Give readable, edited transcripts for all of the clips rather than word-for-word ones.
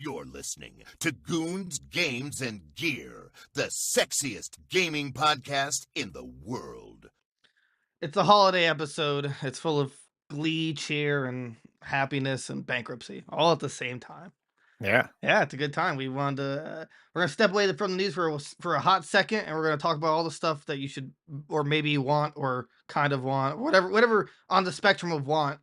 You're listening to Goons, Games, and Gear, the sexiest gaming podcast in the world. It's a holiday episode. It's full of glee, cheer, and happiness and bankruptcy all at the same time. Yeah. Yeah, it's a good time. We wanted to. We're gonna step away from the news for a hot second, and we're gonna talk about all the stuff that you should, or maybe want, or kind of want, whatever on the spectrum of want.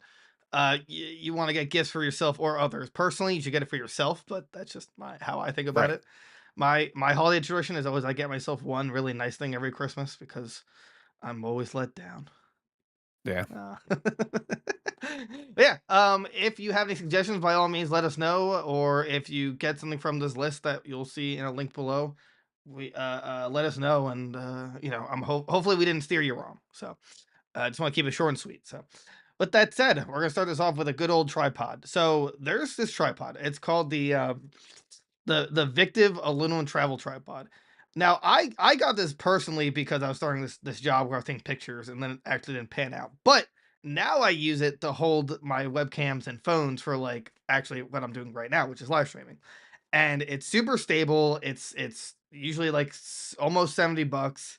You want to get gifts for yourself or others. Personally, you should get it for yourself, but that's just how I think about Right. it. My holiday tradition is always I get myself one really nice thing every Christmas because I'm always let down. Yeah. Yeah. If you have any suggestions, by all means, let us know. Or if you get something from this list that you'll see in a link below, we let us know. And hopefully we didn't steer you wrong. So I just want to keep it short and sweet. So with that said, we're gonna start this off with a good old tripod. So there's this tripod. It's called the Victiv aluminum travel tripod. Now I got this personally because I was starting this job where I was taking pictures and then it actually didn't pan out. But now I use it to hold my webcams and phones for like actually what I'm doing right now, which is live streaming. And it's super stable. It's usually like almost $70.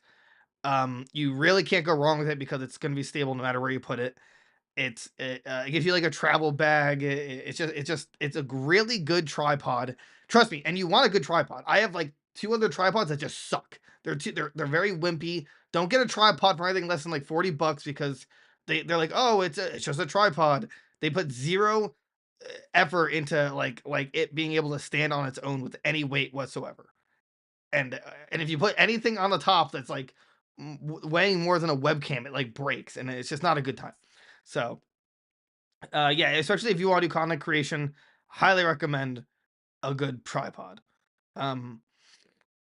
You really can't go wrong with it because it's going to be stable no matter where you put it. It gives you like a travel bag. It's a really good tripod. Trust me, and you want a good tripod. I have like two other tripods that just suck. They're very wimpy. Don't get a tripod for anything less than like $40 because they're like, oh, it's just a tripod. They put zero effort into like it being able to stand on its own with any weight whatsoever. And if you put anything on the top that's like weighing more than a webcam, it like breaks, and it's just not a good time. So yeah, especially if you want to do content creation, highly recommend a good tripod. Um,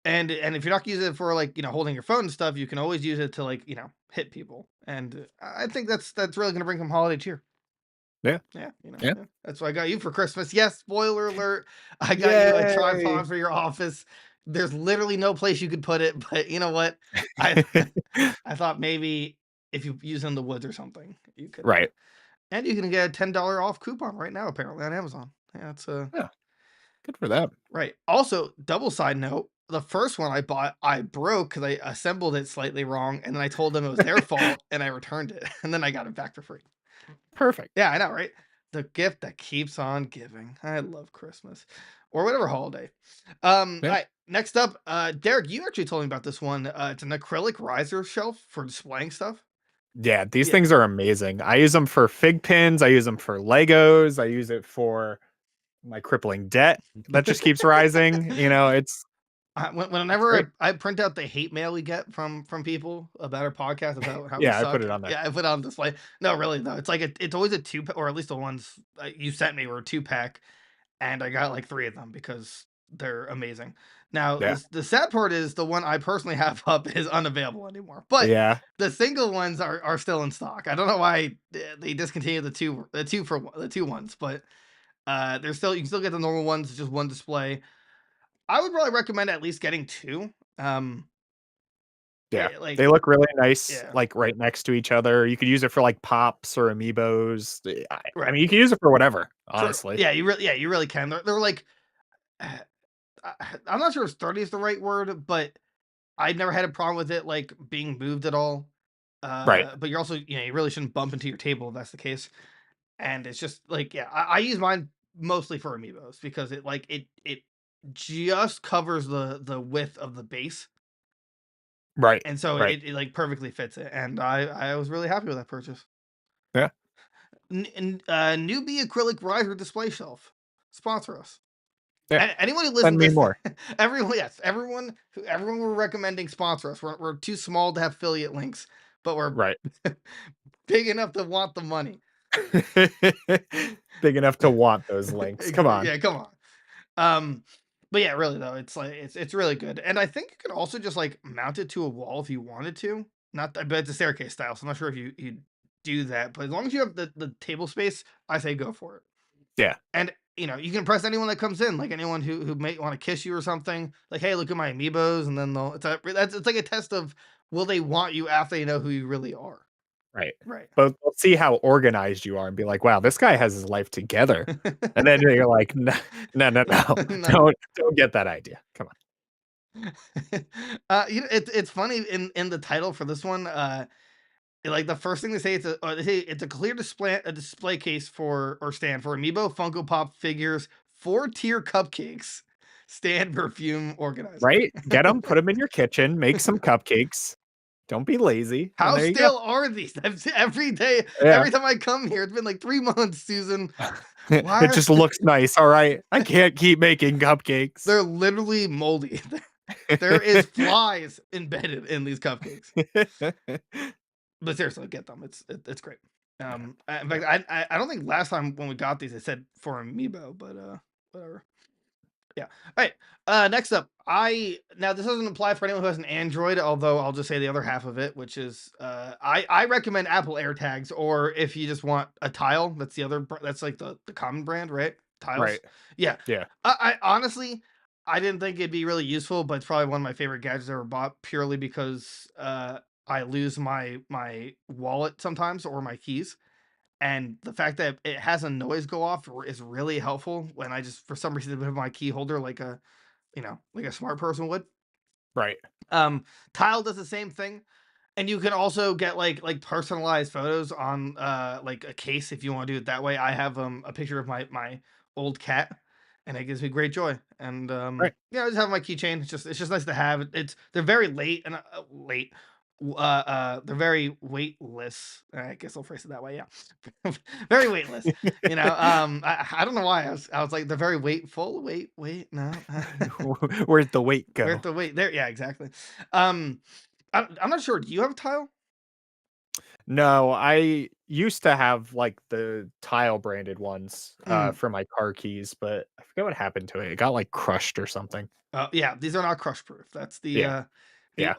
and if you're not using it for like holding your phone and stuff, you can always use it to like hit people. And I think that's really gonna bring some holiday cheer. Yeah. Yeah, Yeah. yeah. That's what I got you for Christmas. Yes, spoiler alert. I got you a Yay. tripod for your office. There's literally no place you could put it, but you know what? I I thought maybe if you use it in the woods or something, you could. Right. And you can get a $10 off coupon right now, apparently on Amazon. Yeah, it's Yeah. Good for them. right. Also, double side note: the first one I bought, I broke because I assembled it slightly wrong, and then I told them it was their fault, and I returned it, and then I got it back for free. Perfect. Yeah, I know, right? The gift that keeps on giving. I love Christmas or whatever holiday. All Yeah. right, next up, Derek, you actually told me about this one. It's an acrylic riser shelf for displaying stuff. Yeah. These Yeah. things are amazing. I use them for fig pins. I use them for Legos. I use it for my crippling debt that just keeps rising. It's Whenever great. I print out the hate mail we get from people about our podcast about how we Yeah. I put suck, it on there. yeah, I put it on display. No, really though, it's like it's always a or at least the ones you sent me were a 2-pack, and I got like 3 of them because they're amazing. Now, Yeah. the sad part is the one I personally have up is unavailable anymore, but Yeah. the single ones are still in stock. I don't know why they discontinued the two ones, but they're still you can still get the normal ones, just one display. I would probably recommend at least getting 2. Um, Yeah. like They look really nice, yeah, like right next to each other. You could use it for like pops or amiibos. I right. mean, you can use it for whatever, True. honestly. Yeah, you really can. They're like uh, I'm not sure if sturdy is the right word, but I've never had a problem with it like being moved at all. Right. But you're also you really shouldn't bump into your table if that's the case. And it's just like yeah, I use mine mostly for amiibos because it just covers the width of the base. Right. And so Right. it like perfectly fits it. And I was really happy with that purchase. Yeah. Newbie acrylic riser display shelf. Sponsor us. Yeah. Anyone who Send listens me to more. this, everyone we're recommending sponsor us. We're too small to have affiliate links, but we're Right. big enough to want the money. Big enough to want those links. Come on. Yeah, come on. Um, but yeah, really though, it's like it's really good, and I think you can also just like mount it to a wall if you wanted to. Not that, but it's a staircase style, so I'm not sure if you do that. But as long as you have the table space, I say go for it. Yeah. And you can impress anyone that comes in, like anyone who may want to kiss you or something. Like, hey, look at my amiibos, and then it's like a test of will they want you after they know who you really are. Right. Right. But they'll see how organized you are and be like, "Wow, this guy has his life together." And then you're like, "No, no, no, no. No. Don't get that idea. Come on." It's funny in the title for this one. Like the first thing they say, they say it's a clear display case for or stand for Amiibo, Funko Pop figures, 4-tier cupcakes, stand perfume organizer. Right? Get them, put them in your kitchen, make some cupcakes. Don't be lazy, and How there you go. stale are these? Every day, Yeah. every time I come here, it's been like 3 months, Susan. Why It are just looks nice, all right? I can't keep making cupcakes. they're literally moldy? There is flies embedded in these cupcakes. But seriously, get them. It's great. Yeah, In yeah, fact, I don't think last time when we got these, it said for Amiibo, but whatever. Yeah. All right. Next up, now this doesn't apply for anyone who has an Android, although I'll just say the other half of it, which is I recommend Apple AirTags, or if you just want a tile, that's the other that's like the common brand, right? Tiles. right. Yeah. Yeah, I honestly I didn't think it'd be really useful, but it's probably one of my favorite gadgets I ever bought purely because I lose my wallet sometimes or my keys. And the fact that it has a noise go off is really helpful when I just for some reason have my key holder like a like a smart person would. right. Tile does the same thing, and you can also get like personalized photos on like a case if you want to do it that way. I have a picture of my old cat, and it gives me great joy. And Right. yeah, I just have my keychain. It's just nice to have. They're very late and late. They're very weightless. I guess I'll phrase it that way. Yeah, very weightless. I don't know why I was like they're very weightful. Wait, no. Where'd the weight Where's go? the wait there? Yeah, exactly. Um, I'm not sure. Do you have a tile? No, I used to have, like, the tile branded ones, Mm. for my car keys, but I forget what happened to it. It got, like, crushed or something. Yeah, these are not crush proof. That's Yeah, the yeah.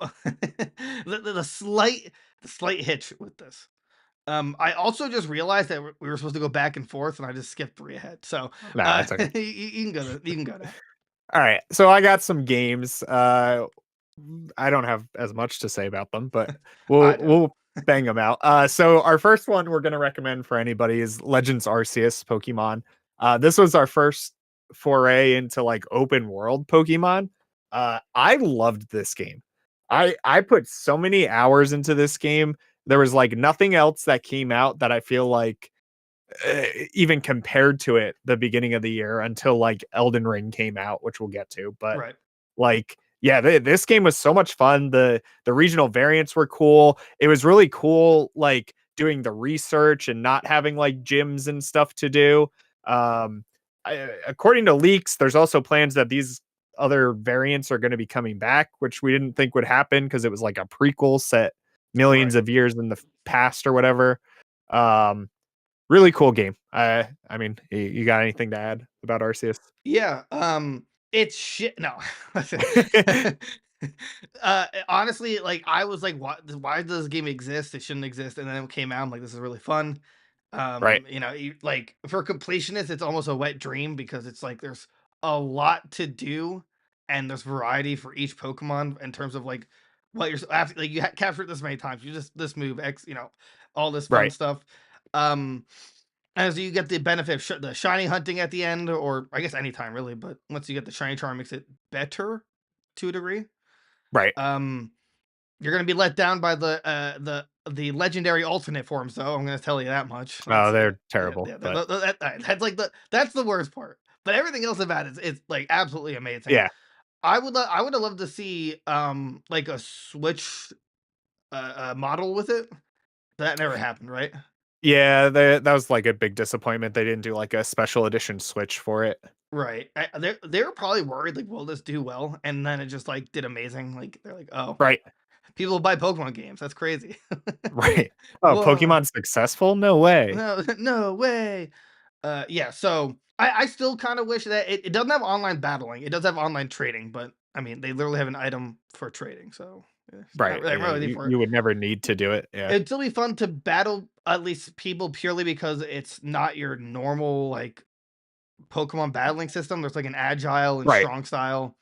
the slight hitch with this. I also just realized that we were supposed to go back and forth, and I just skipped 3 ahead. So, Nah, that's okay. you can go you can go now. Alright, so I got some games, I don't have as much to say about them, but I we'll do. we'll bang them out. So our first one we're gonna recommend for anybody is Legends Arceus Pokemon. This was our first foray into like open world Pokemon. I loved this game. I put so many hours into this game. There was like nothing else that came out that I feel like even compared to it the beginning of the year until like Elden Ring came out, which we'll get to. But Right. like, yeah, this game was so much fun. The regional variants were cool. It was really cool, like doing the research and not having like gyms and stuff to do. According to leaks, there's also plans that these other variants are going to be coming back, which we didn't think would happen because it was like a prequel set millions Right. of years in the past or whatever. Um, Really cool game. I mean, you got anything to add about Arceus? Yeah. It's shit. No. Honestly, like I was like, why does this game exist? It shouldn't exist. And then it came out. I'm like, this is really fun. Right, Like for completionists, it's almost a wet dream because it's like there's a lot to do and there's variety for each Pokemon in terms of like what you're after, like captured this many times. You just this move X, all this fun right. stuff. Um, as you get the benefit of the shiny hunting at the end, or I guess anytime really, but once you get the shiny charm, makes it better to a degree. Right. Um, you're gonna be let down by the legendary alternate forms, though. I'm gonna tell you that much. Oh, That's they're yeah, terrible, yeah. but That's like that's the worst part. But everything else about it is it's like absolutely amazing. yeah. I would have loved to see like a Switch model with it. That never happened, right? Yeah, that was like a big disappointment. They didn't do like a special edition Switch for it. Right. They were probably worried like, will this do well? And then it just like did amazing. Like they're like, oh, Right. people buy Pokemon games. That's crazy. Right. Oh, Whoa. Pokemon successful? No way. No, no way. Yeah, so I still kind of wish that it doesn't have online battling. It does have online trading, but I mean, they literally have an item for trading, so it's Right. not Yeah, really need for it. you would never need to do it. Yeah. It'd still be fun to battle at least people purely because it's not your normal like Pokemon battling system. There's like an agile and Right. strong style.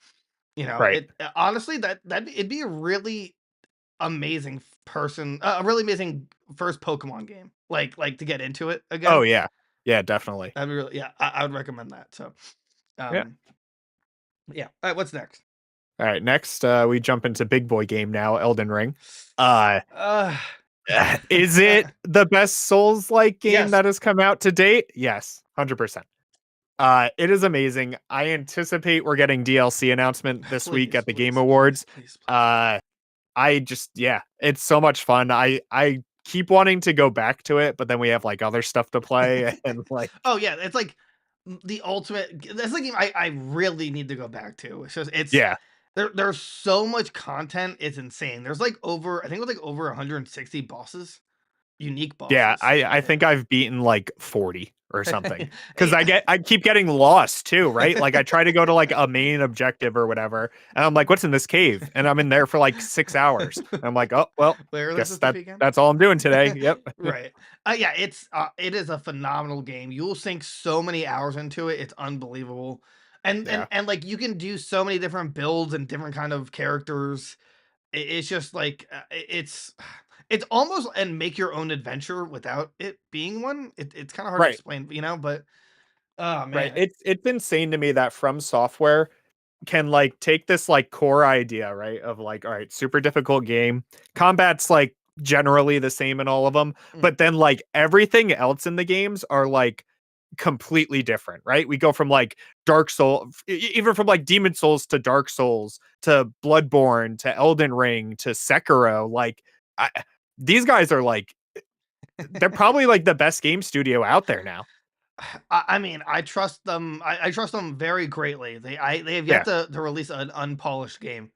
Right. It honestly it'd be a really amazing person, a really amazing first Pokemon game, like to get into it Oh again. yeah. Yeah, definitely. That'd be really, yeah, I would recommend that. So, Yeah. um, yeah. All right, what's next? All right, next we jump into big boy game now, Elden Ring. Uh Uh, is it the best Souls-like game yes, that has come out to date? Yes, 100%. It is amazing. I anticipate we're getting DLC announcement this week please, at the Game please, please, Awards. please, please. Uh, I just yeah, it's so much fun. I keep wanting to go back to it, but then we have like other stuff to play and like Oh yeah, it's like the ultimate. That's like I really need to go back to. It's just yeah. there's so much content. It's insane. There's like over, I think it was like over 160 bosses, unique Yeah, bosses. I Yeah. think I've beaten like 40 or something. Cuz Yeah. I keep getting lost too, right? Like I try to go to like a main objective or whatever, and I'm like what's in this cave? And I'm in there for like 6 hours. And I'm like, "Oh, well, Where are they guess supposed to be again? that's all I'm doing today." Yep. Right. Yeah, it is a phenomenal game. You will sink so many hours into it. It's unbelievable. And Yeah. like you can do so many different builds and different kind of characters. It's just like it's almost and make your own adventure without it being one. It's kind of hard to Right. explain, but oh Right. man. It's insane to me that From Software can like take this like core idea, right? Of like, all right, super difficult game. Combat's like generally the same in all of them, Mm. but then like everything else in the games are like completely different, right? We go from like Dark Soul, even from like Demon Souls to Dark Souls to Bloodborne to Elden Ring to Sekiro. Like, I, these guys are like, they're probably like the best game studio out there now. I mean, I trust them. I trust them very greatly. They have yet Yeah, to release an unpolished game.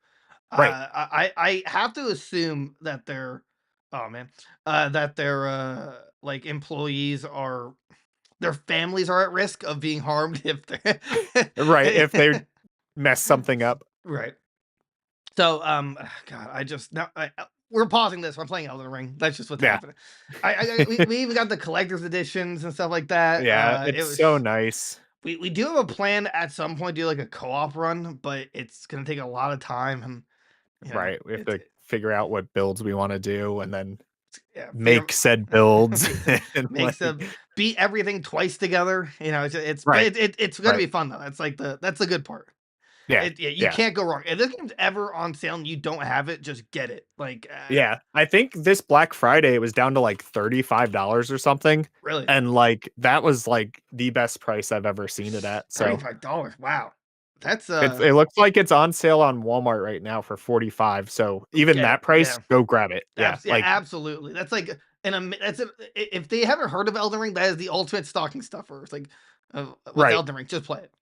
right. I have to assume that oh man, that their like employees are, their families are at risk of being harmed if Right. If they're they mess something up. right. So God, I just now we're pausing this. I'm playing Elden Ring. That's just what's Yeah. happening. We even got the collector's editions and stuff like that. Yeah. It It's was. so nice. We do have a plan at some point to do like a co-op run, but it's gonna take a lot of time, and Right. We have it's to figure out what builds we want to do and then yeah, make said builds makes it and makes like them beat everything twice together. But right. it's gonna Right. be fun though. That's like that's the good part. Yeah. Yeah, you Yeah. can't go wrong. If this game's ever on sale and you don't have it, just get it. Like Yeah. I think this Black Friday it was down to like $35 or something. really, And like that was like the best price I've ever seen it at. So $35. Wow, that's it looks like it's on sale on Walmart right now for 45. So even get it. that price, Yeah. go grab it. Yeah. Yeah, Like absolutely. That's like if they haven't heard of Elden Ring, that is the ultimate stocking stuffer. It's like with right. Elden Ring, just play it.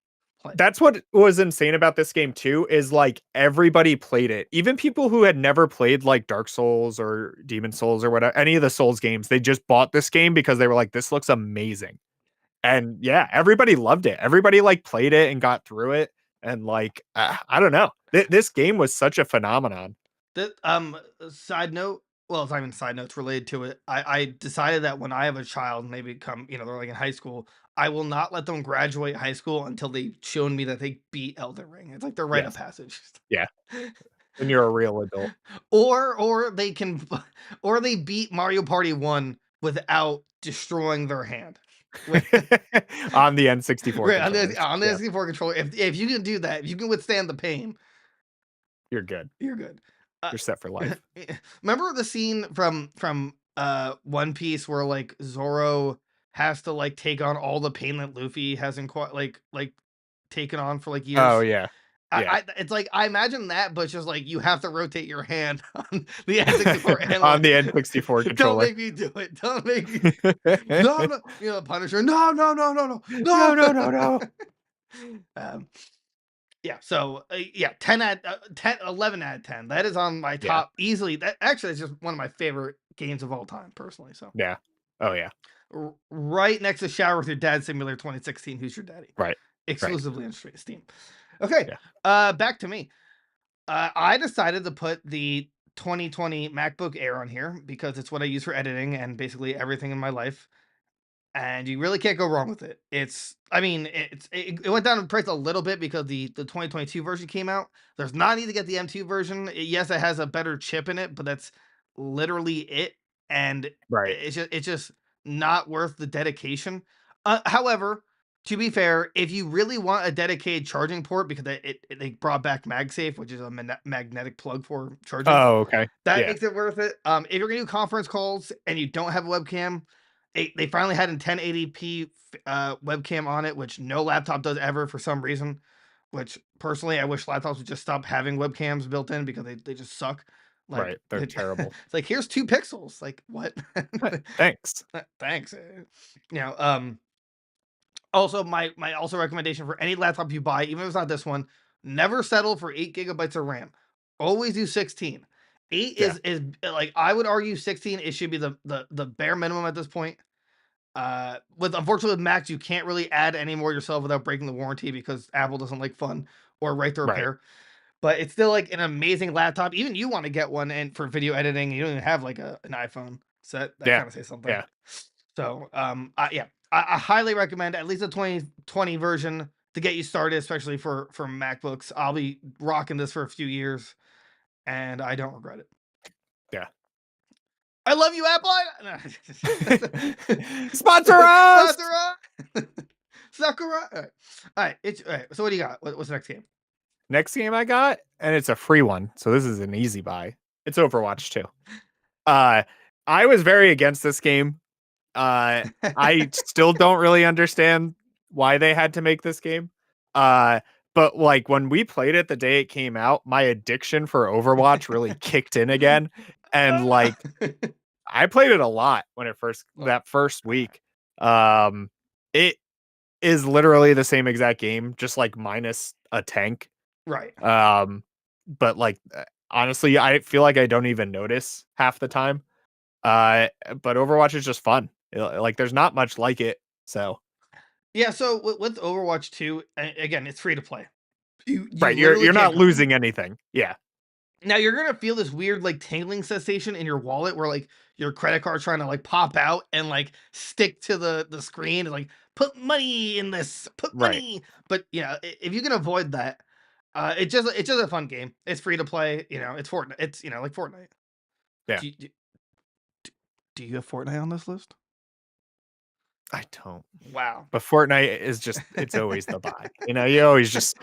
Play it. That's what was insane about this game too, is like everybody played it. Even people who had never played like Dark Souls or Demon Souls or whatever, any of the Souls games, they just bought this game because they were like, this looks amazing. And yeah, everybody loved it. Everybody like played it and got through it. And like, I don't know. This game was such a phenomenon. That side note. Well, it's not even side notes related to it. I decided that when I have a child and they become, they're like in high school, I will not let them graduate high school until they've shown me that they beat Elden Ring. It's like their rite of Yes. passage. Yeah. When you're a real adult. Or they can or they beat Mario Party 1 without destroying their hand. On the N64 Right, on controllers. the Yeah, SD4 controller, if you can do that, if you can withstand the pain, you're good. you're good. Uh, You're set for life. remember the scene from One Piece where like Zoro has to like take on all the pain that Luffy hasn't quite like taken on for like Oh years? yeah. Yeah. It's like I imagine that, but it's just like you have to rotate your hand on the N64 On analog. the N64 Don't controller. make me do it. Don't make me. No, no. Punisher. No, no, no, no, no, No, no. no, no, no. um, yeah. So yeah, 10 out 10, 11 out of 10. That is on my Yeah. top easily. That actually is just one of my favorite games of all time, personally. So Yeah. Oh yeah. right next to Shower with Your Dad Simulator 2016. Who's your daddy? Right. Right. Exclusively on Steam. Okay. Yeah. Back to me. I decided to put the 2020 MacBook Air on here because it's what I use for editing and basically everything in my life. And you really can't go wrong with it. I mean, it went down in price a little bit because the 2022 version came out. There's not need to get the M2 version. Yes, it has a better chip in it, but that's literally it. and Right. it's just not worth the dedication. However, to be fair, if you really want a dedicated charging port, because they brought back MagSafe, which is a magnetic plug for charging, Oh, okay. that Yeah. makes it worth it. If you're gonna do conference calls and you don't have a webcam, they finally had a 1080p webcam on it, which no laptop does ever for some reason. Which personally, I wish laptops would just stop having webcams built in because they just suck. Like Right. They're terrible. it's like here's 2 pixels. Like what? Thanks. Thanks. You know, also my also recommendation for any laptop you buy, even if it's not this one, never settle for 8 gigabytes of RAM. Always do 16. Eight Yeah. is like I would argue 16. It should be the bare minimum at this point. With unfortunately with Macs, you can't really add any more yourself without breaking the warranty because Apple doesn't like fun or right to Right. repair. But it's still like an amazing laptop. Even you want to get one and for video editing, you don't even have like an iPhone. So that Yeah. kind of says something. Yeah. So yeah, I highly recommend at least a 2020 version to get you started, especially for MacBooks. I'll be rocking this for a few years, and I don't regret it. Yeah. I love you, Apple. Sponsor us. Sakura. Sakura. All right. All right. So what do you got? What's the next game? Next game I got, and it's a free one, so this is an easy buy. It's Overwatch 2. I was very against this game. I still don't really understand why they had to make this game. But like when we played it the day it came out, my addiction for Overwatch really kicked in again. And like I played it a lot when that first week. It is literally the same exact game, just like minus a tank. Right. But like honestly, I feel like I don't even notice half the time. But Overwatch is just fun. Like there's not much like it. So Yeah. So with Overwatch 2, again, it's free to play. You right, literally you're can't not go wrong. losing anything. Yeah. Now you're gonna feel this weird like tingling sensation in your wallet where like your credit card's trying to like pop out and like stick to the screen and like put money in this, put Right. money. But yeah, if you can avoid that, it's just a fun game. It's free to play. You know, it's Fortnite. It's like Fortnite. Yeah. Do you have Fortnite on this list? I don't. Wow. But Fortnite is just it's always the buy. You always just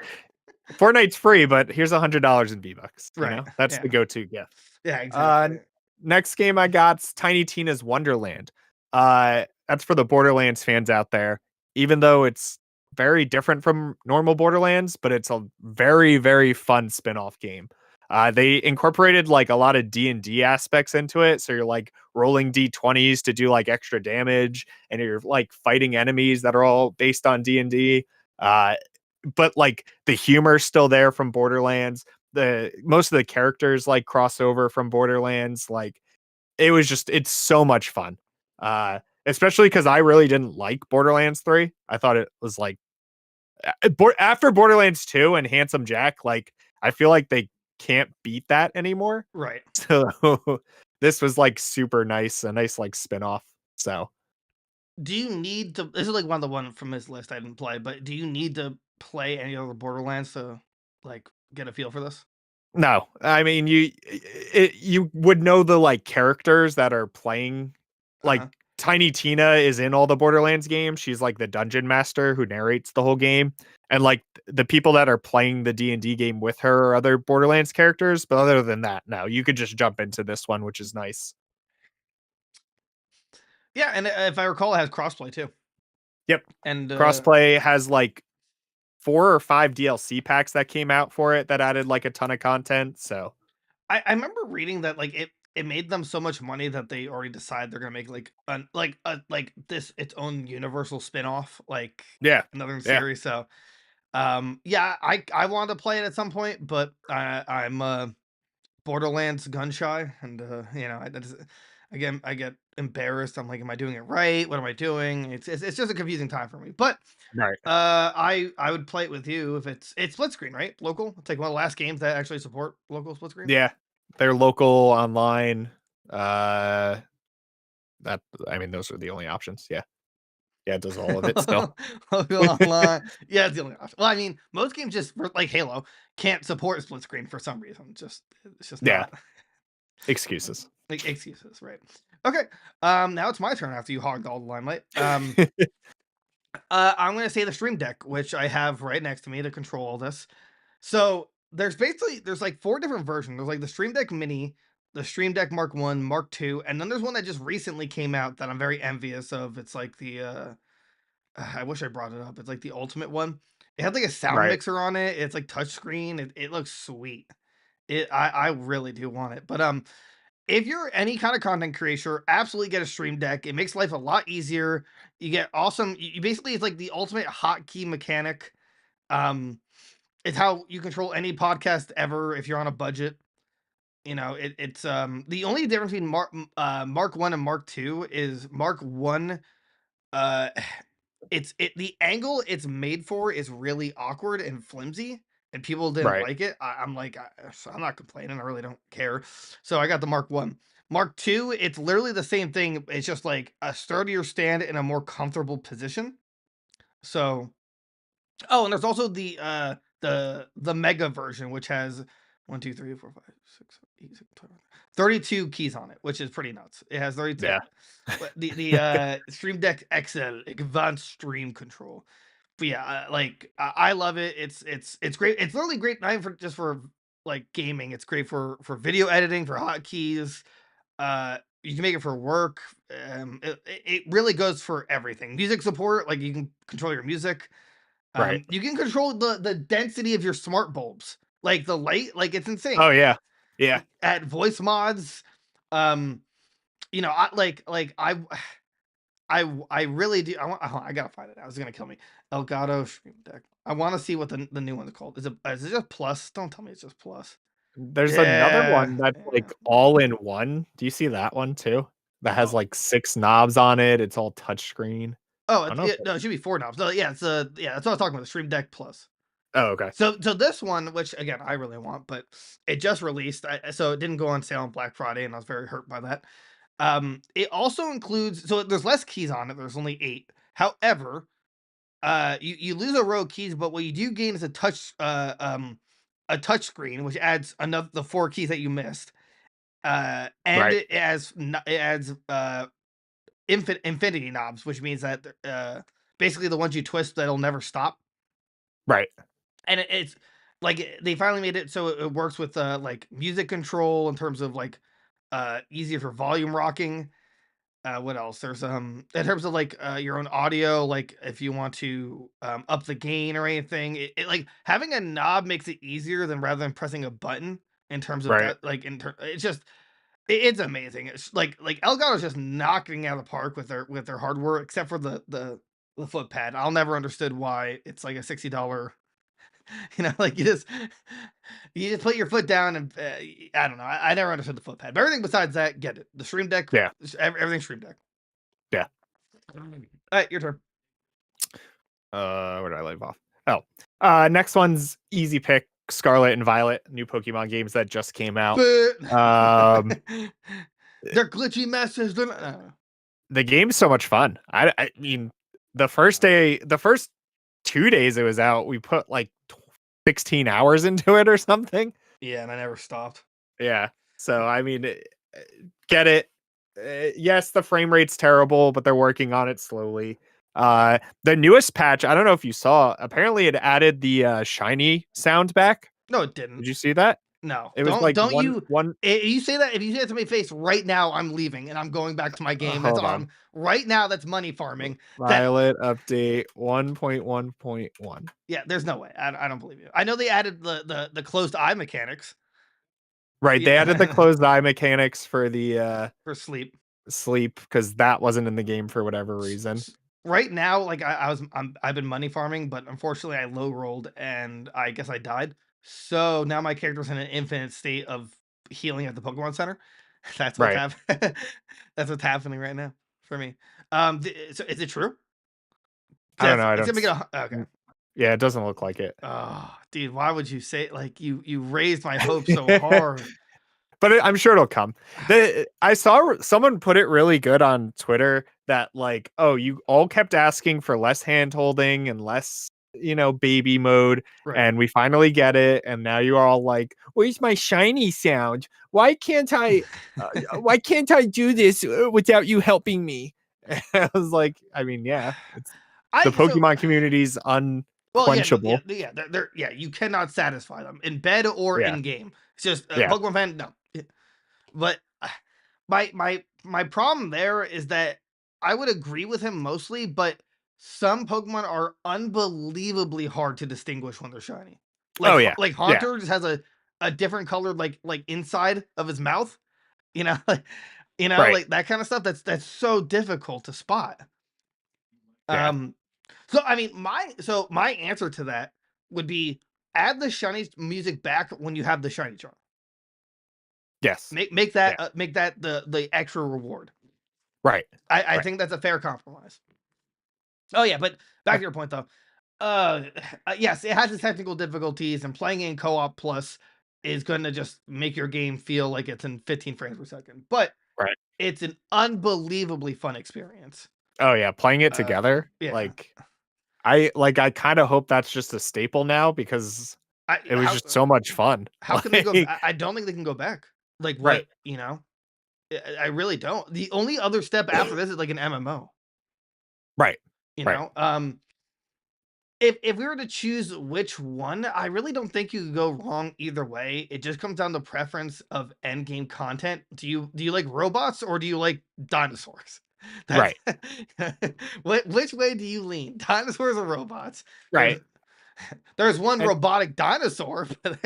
Fortnite's free, but here's $100 in V-Bucks. Right. That's Yeah. the go-to gift. Yeah. Exactly. Next game I got's Tiny Tina's Wonderland. That's for the Borderlands fans out there. Even though it's very different from normal Borderlands, but it's a very, very fun spin-off game. They incorporated like a lot of D&D aspects into it. So you're like rolling D20s to do like extra damage, and you're like fighting enemies that are all based on D&D. But like the humor's still there from Borderlands. Most of the characters like crossover from Borderlands. Like it's so much fun. Especially because I really didn't like Borderlands 3. I thought it was like after Borderlands 2 and Handsome Jack, like I feel like they can't beat that anymore. Right. So this was like super nice, a nice like spin-off. So do you need to? This is like the one from his list I didn't play, but do you need to play any other Borderlands to like get a feel for this? no, I mean you would know the like characters that are playing. Like Uh-huh. Tiny Tina is in all the Borderlands games. She's like the dungeon master who narrates the whole game, and like the people that are playing the D&D game with her are other Borderlands characters. But other than that, no, you could just jump into this one, which is nice. Yeah, and if I recall, it has crossplay too. Yep, and crossplay has like 4 or 5 DLC packs that came out for it that added like a ton of content. So I remember reading that like it made them so much money that they already decided they're gonna make like this its own universal spin-off, like yeah, another yeah, series. So yeah, I wanted to play it at some point, but I'm Borderlands gun shy, and again I get embarrassed. I'm like, am I doing it right? What am I doing? It's just a confusing time for me. But right. I would play it with you if it's split screen, right? Local. It's like one of the last games that actually support local split screen. Yeah, they're local online. That I mean, those are the only options. Yeah, it does all of it still. Local online. Yeah, it's the only option. Well, I mean, most games just like Halo can't support split screen for some reason. It's just Yeah. not. Excuses. Like excuses, right? Okay. Now it's my turn after you hogged all the limelight. I'm gonna say the Stream Deck, which I have right next to me to control all this. So there's like 4 different versions. There's like the Stream Deck Mini, the Stream Deck Mark 1, Mark 2, and then there's one that just recently came out that I'm very envious of. It's like the I wish I brought it up. It's like the ultimate one. It had like a sound Right. mixer on it. It's like touchscreen. It looks sweet. I really do want it. But if you're any kind of content creator, absolutely get a Stream Deck. It makes life a lot easier. You get awesome. You basically, it's like the ultimate hotkey mechanic. Um, it's how you control any podcast ever if you're on a budget. It's the only difference between Mark 1 and Mark 2 is Mark 1 uh the angle it's made for is really awkward and flimsy, and people didn't Right. like it. I'm like, so I'm not complaining. I really don't care. So I got the Mark 1. Mark 2, it's literally the same thing. It's just like a sturdier stand in a more comfortable position. So, oh, and there's also the mega version, which has 1, 2, 3, 4, 5, 6, 7, 8, 32 keys on it, which is pretty nuts. It has 32. Yeah. But the Stream Deck XL advanced stream control. But yeah, I love it. It's great. It's literally great not even for just for like gaming. It's great for video editing, for hotkeys. You can make it for work. It really goes for everything. Music support, like you can control your music. Right. You can control the density of your smart bulbs, like the light, like it's Oh insane. yeah. Yeah. At voice mods, um, I really do. I gotta find it now. It's gonna kill me. Elgato Stream Deck. I want to see what the new one's called. Is it just Plus? Don't tell me it's just Plus. There's another Yeah. one that's Yeah. like all in one. Do you see that one too? That has Oh, like 6 knobs on it. It's all touchscreen. oh, I don't know if no, it should be 4 knobs. No, yeah, yeah, that's what I was talking about. The Stream Deck Plus. Oh, okay. So this one, which again I really want, but it just released, so it didn't go on sale on Black Friday, and I was very hurt by that. It also includes, so there's less keys on it. There's only 8. However, you lose a row of keys, but what you do gain is a touch screen, which adds another the 4 keys that you missed. And Right. it adds infinity knobs, which means that basically the ones you twist that'll never stop. Right. And it's like they finally made it so it works with like music control in terms of like easier for volume rocking. What else? There's in terms of like your own audio, like if you want to up the gain or anything, like having a knob makes it easier than rather than pressing a button in terms of Right. that, like it's just it's amazing. It's like Elgato's just knocking it out of the park with their hardware, except for the foot pad. I'll never understood why it's like a $60. Like you just put your foot down and I don't know. I never understood the foot pad, but everything besides that, get it. The Stream Deck, Yeah. everything Stream Deck. Yeah. All right, your turn. Where did I leave off? Oh. Next one's easy pick. Scarlet and Violet, new Pokemon games that just came out. Um They're glitchy messes. They're not, the game's so much fun. I mean, the first 2 days it was out, we put like 16 hours into it or something. yeah, and I never stopped. Yeah. So I mean, get it. Yes, the frame rate's terrible, but they're working on it slowly. The newest patch, I don't know if you saw, apparently it added the shiny sound back. No, it Did didn't. you see that? No, It was like don't one you? one You say that if you say it to my face right now, I'm leaving and I'm going back to my game. That's hold on on. right now. That's money farming. That Violet update 1.1.1. Yeah, there's no way. I don't believe you. I know they added the closed eye mechanics. Right, they added the Yeah, closed eye mechanics for the for sleep. sleep because that wasn't in the game for whatever reason. Right now, like I've been money farming, but unfortunately I low rolled and I guess I died. So now my character's in an infinite state of healing at the Pokemon Center. That's what's Right. happening. That's what's happening right now for me. So is it true? I don't know. I It's don't. gonna make okay. Yeah, it doesn't look like it. Oh, dude, why would you say like you raised my hopes so hard? But I'm sure it'll come. I saw someone put it really good on Twitter that like, oh, you all kept asking for less hand holding and less baby mode, Right. and we finally get it, and now you are all like, "Where's my shiny sound? Why can't I do this without you helping me?" I was like, I mean, yeah, it's the I so Pokemon community's well, yeah, no, unquenchable. they're yeah, you cannot satisfy them in bed or Yeah, in game. It's just yeah. Pokemon fan, no. But my problem there is that I would agree with him mostly, but some Pokemon are unbelievably hard to distinguish when they're shiny. Oh, yeah. Like Yeah, Haunter just has a different colored like inside of his mouth, you know, right. like that kind of stuff. That's so difficult to spot. Yeah. Um, so I mean, my answer to that would be add the shiny music back when you have the shiny charm. Yes. Make Yeah. that make that the extra reward. Right. I Right. think that's a fair compromise. Oh yeah, but back Uh, to your point though. Uh, yes, it has its technical difficulties, and playing in co-op plus is going to just make your game feel like it's in 15 frames per second. But right. it's an unbelievably fun experience. Oh, yeah, playing it Uh, together, yeah. I kinda hope that's just a staple now because I it was just so much fun. how can they go? I don't think they can go back. Like Right. what you know? I really don't. The only other step after this is like an MMO. Right. You Right. know, if we were to choose which one, I really don't think you could go wrong either way. It just comes down to preference of end game content. Do you like robots or do you like dinosaurs? That's Right. which way do you lean? Dinosaurs or robots? There's Right. there's one And robotic dinosaur, but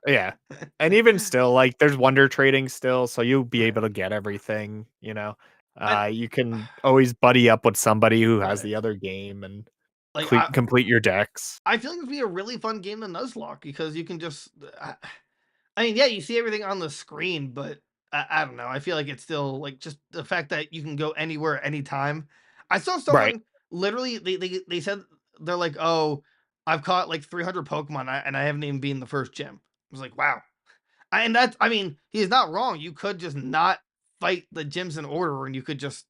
yeah. And even still, like, there's wonder trading still, so you'll be right. able to get everything. And You can always buddy up with somebody who has right. the other game and Like complete your decks. I feel like it'd be a really fun game to Nuzlocke because you can just I mean, yeah, you see everything on the screen, but I don't know. I feel like it's still like just the fact that you can go anywhere, anytime. I saw Right. someone literally they said they're like, oh, I've caught like 300 Pokemon and I haven't even been in the first gym. I was like, wow. And that's, I mean, he's not wrong. You could just not fight the gyms in order and you could just,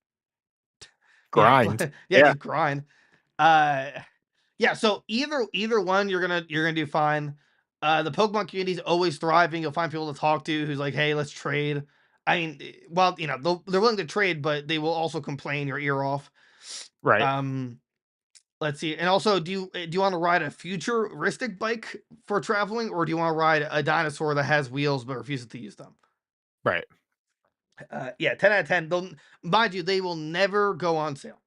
Grind. yeah, Yeah. just grind. Uh, yeah, so either one you're gonna do fine. The Pokemon community is always thriving. You'll find people to talk to who's like, "Hey, let's trade." I mean, well, they're willing to trade, but they will also complain your ear off. Right. Um, let's see. And also, do you want to ride a futuristic bike for traveling, or do you want to ride a dinosaur that has wheels but refuses to use them? Right. Yeah, 10 out of 10. They'll mind you, they will never go on sale.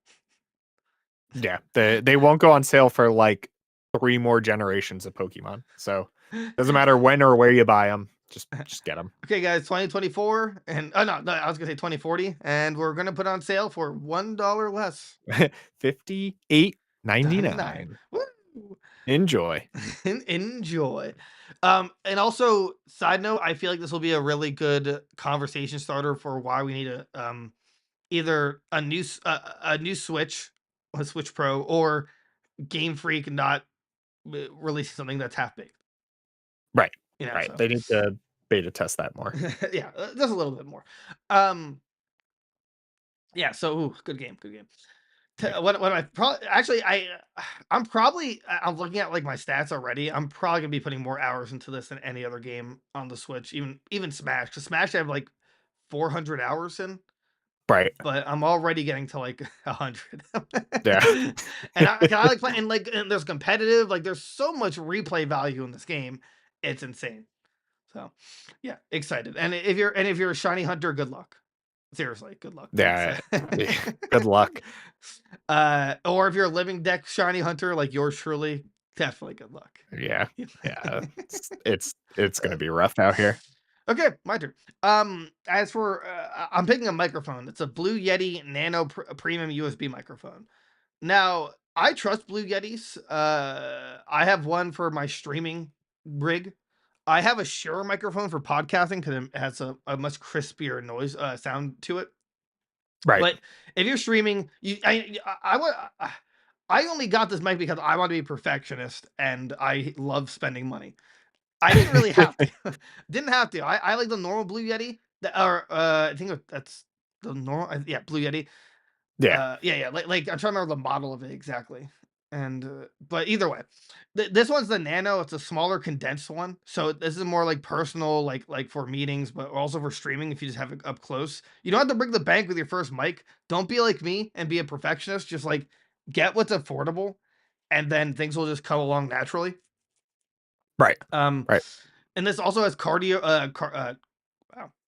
Yeah. They won't go on sale for like 3 more generations of Pokemon. So, doesn't matter when or where you buy them, just get them. Okay, guys, 2024, and oh no, I was gonna say 2040, and we're gonna put on sale for $1 less. 99. 58.99. Woo! Enjoy. Enjoy. And also, side note, I feel like this will be a really good conversation starter for why we need either a new Switch, a Switch Pro, or Game Freak not releasing something that's half baked. Right. Right. So They need to beta test that more. yeah, just a little bit more. Um, yeah, so ooh, good game, good game. Yeah. What I probably actually I'm looking at like my stats already. I'm probably gonna be putting more hours into this than any other game on the Switch, even Smash. Because Smash I have like 400 hours in, Right. but I'm already getting to like 100. Yeah. And I like playing and there's competitive, like there's so much replay value in this game. It's insane. So yeah, excited. And if you're a shiny hunter, good luck. Seriously, good luck. Yeah. Good luck. Or if you're a living deck shiny hunter like yours truly, definitely good luck. Yeah. Yeah. It's gonna be rough out here. Okay, my turn. As for I'm picking a microphone. It's a Blue Yeti Nano Premium USB microphone. Now, I trust Blue Yetis. I have one for my streaming rig. I have a Shure microphone for podcasting because it has a much crispier noise sound to it. Right. But if you're streaming, I only got this mic because I want to be a perfectionist and I love spending money. I didn't really have to. Didn't have to. I like the normal Blue Yeti. Or I think that's the normal. Yeah, Blue Yeti. Yeah. Yeah. Like I'm trying to remember the model of it exactly. And but either way, this one's the Nano. It's a smaller condensed one, so this is more like personal, like for meetings, but also for streaming. If you just have it up close, you don't have to break the bank with your first mic. Don't be like me and be a perfectionist. Just like get what's affordable, and then things will just come along naturally. Right. Um, Right. and this also has wow,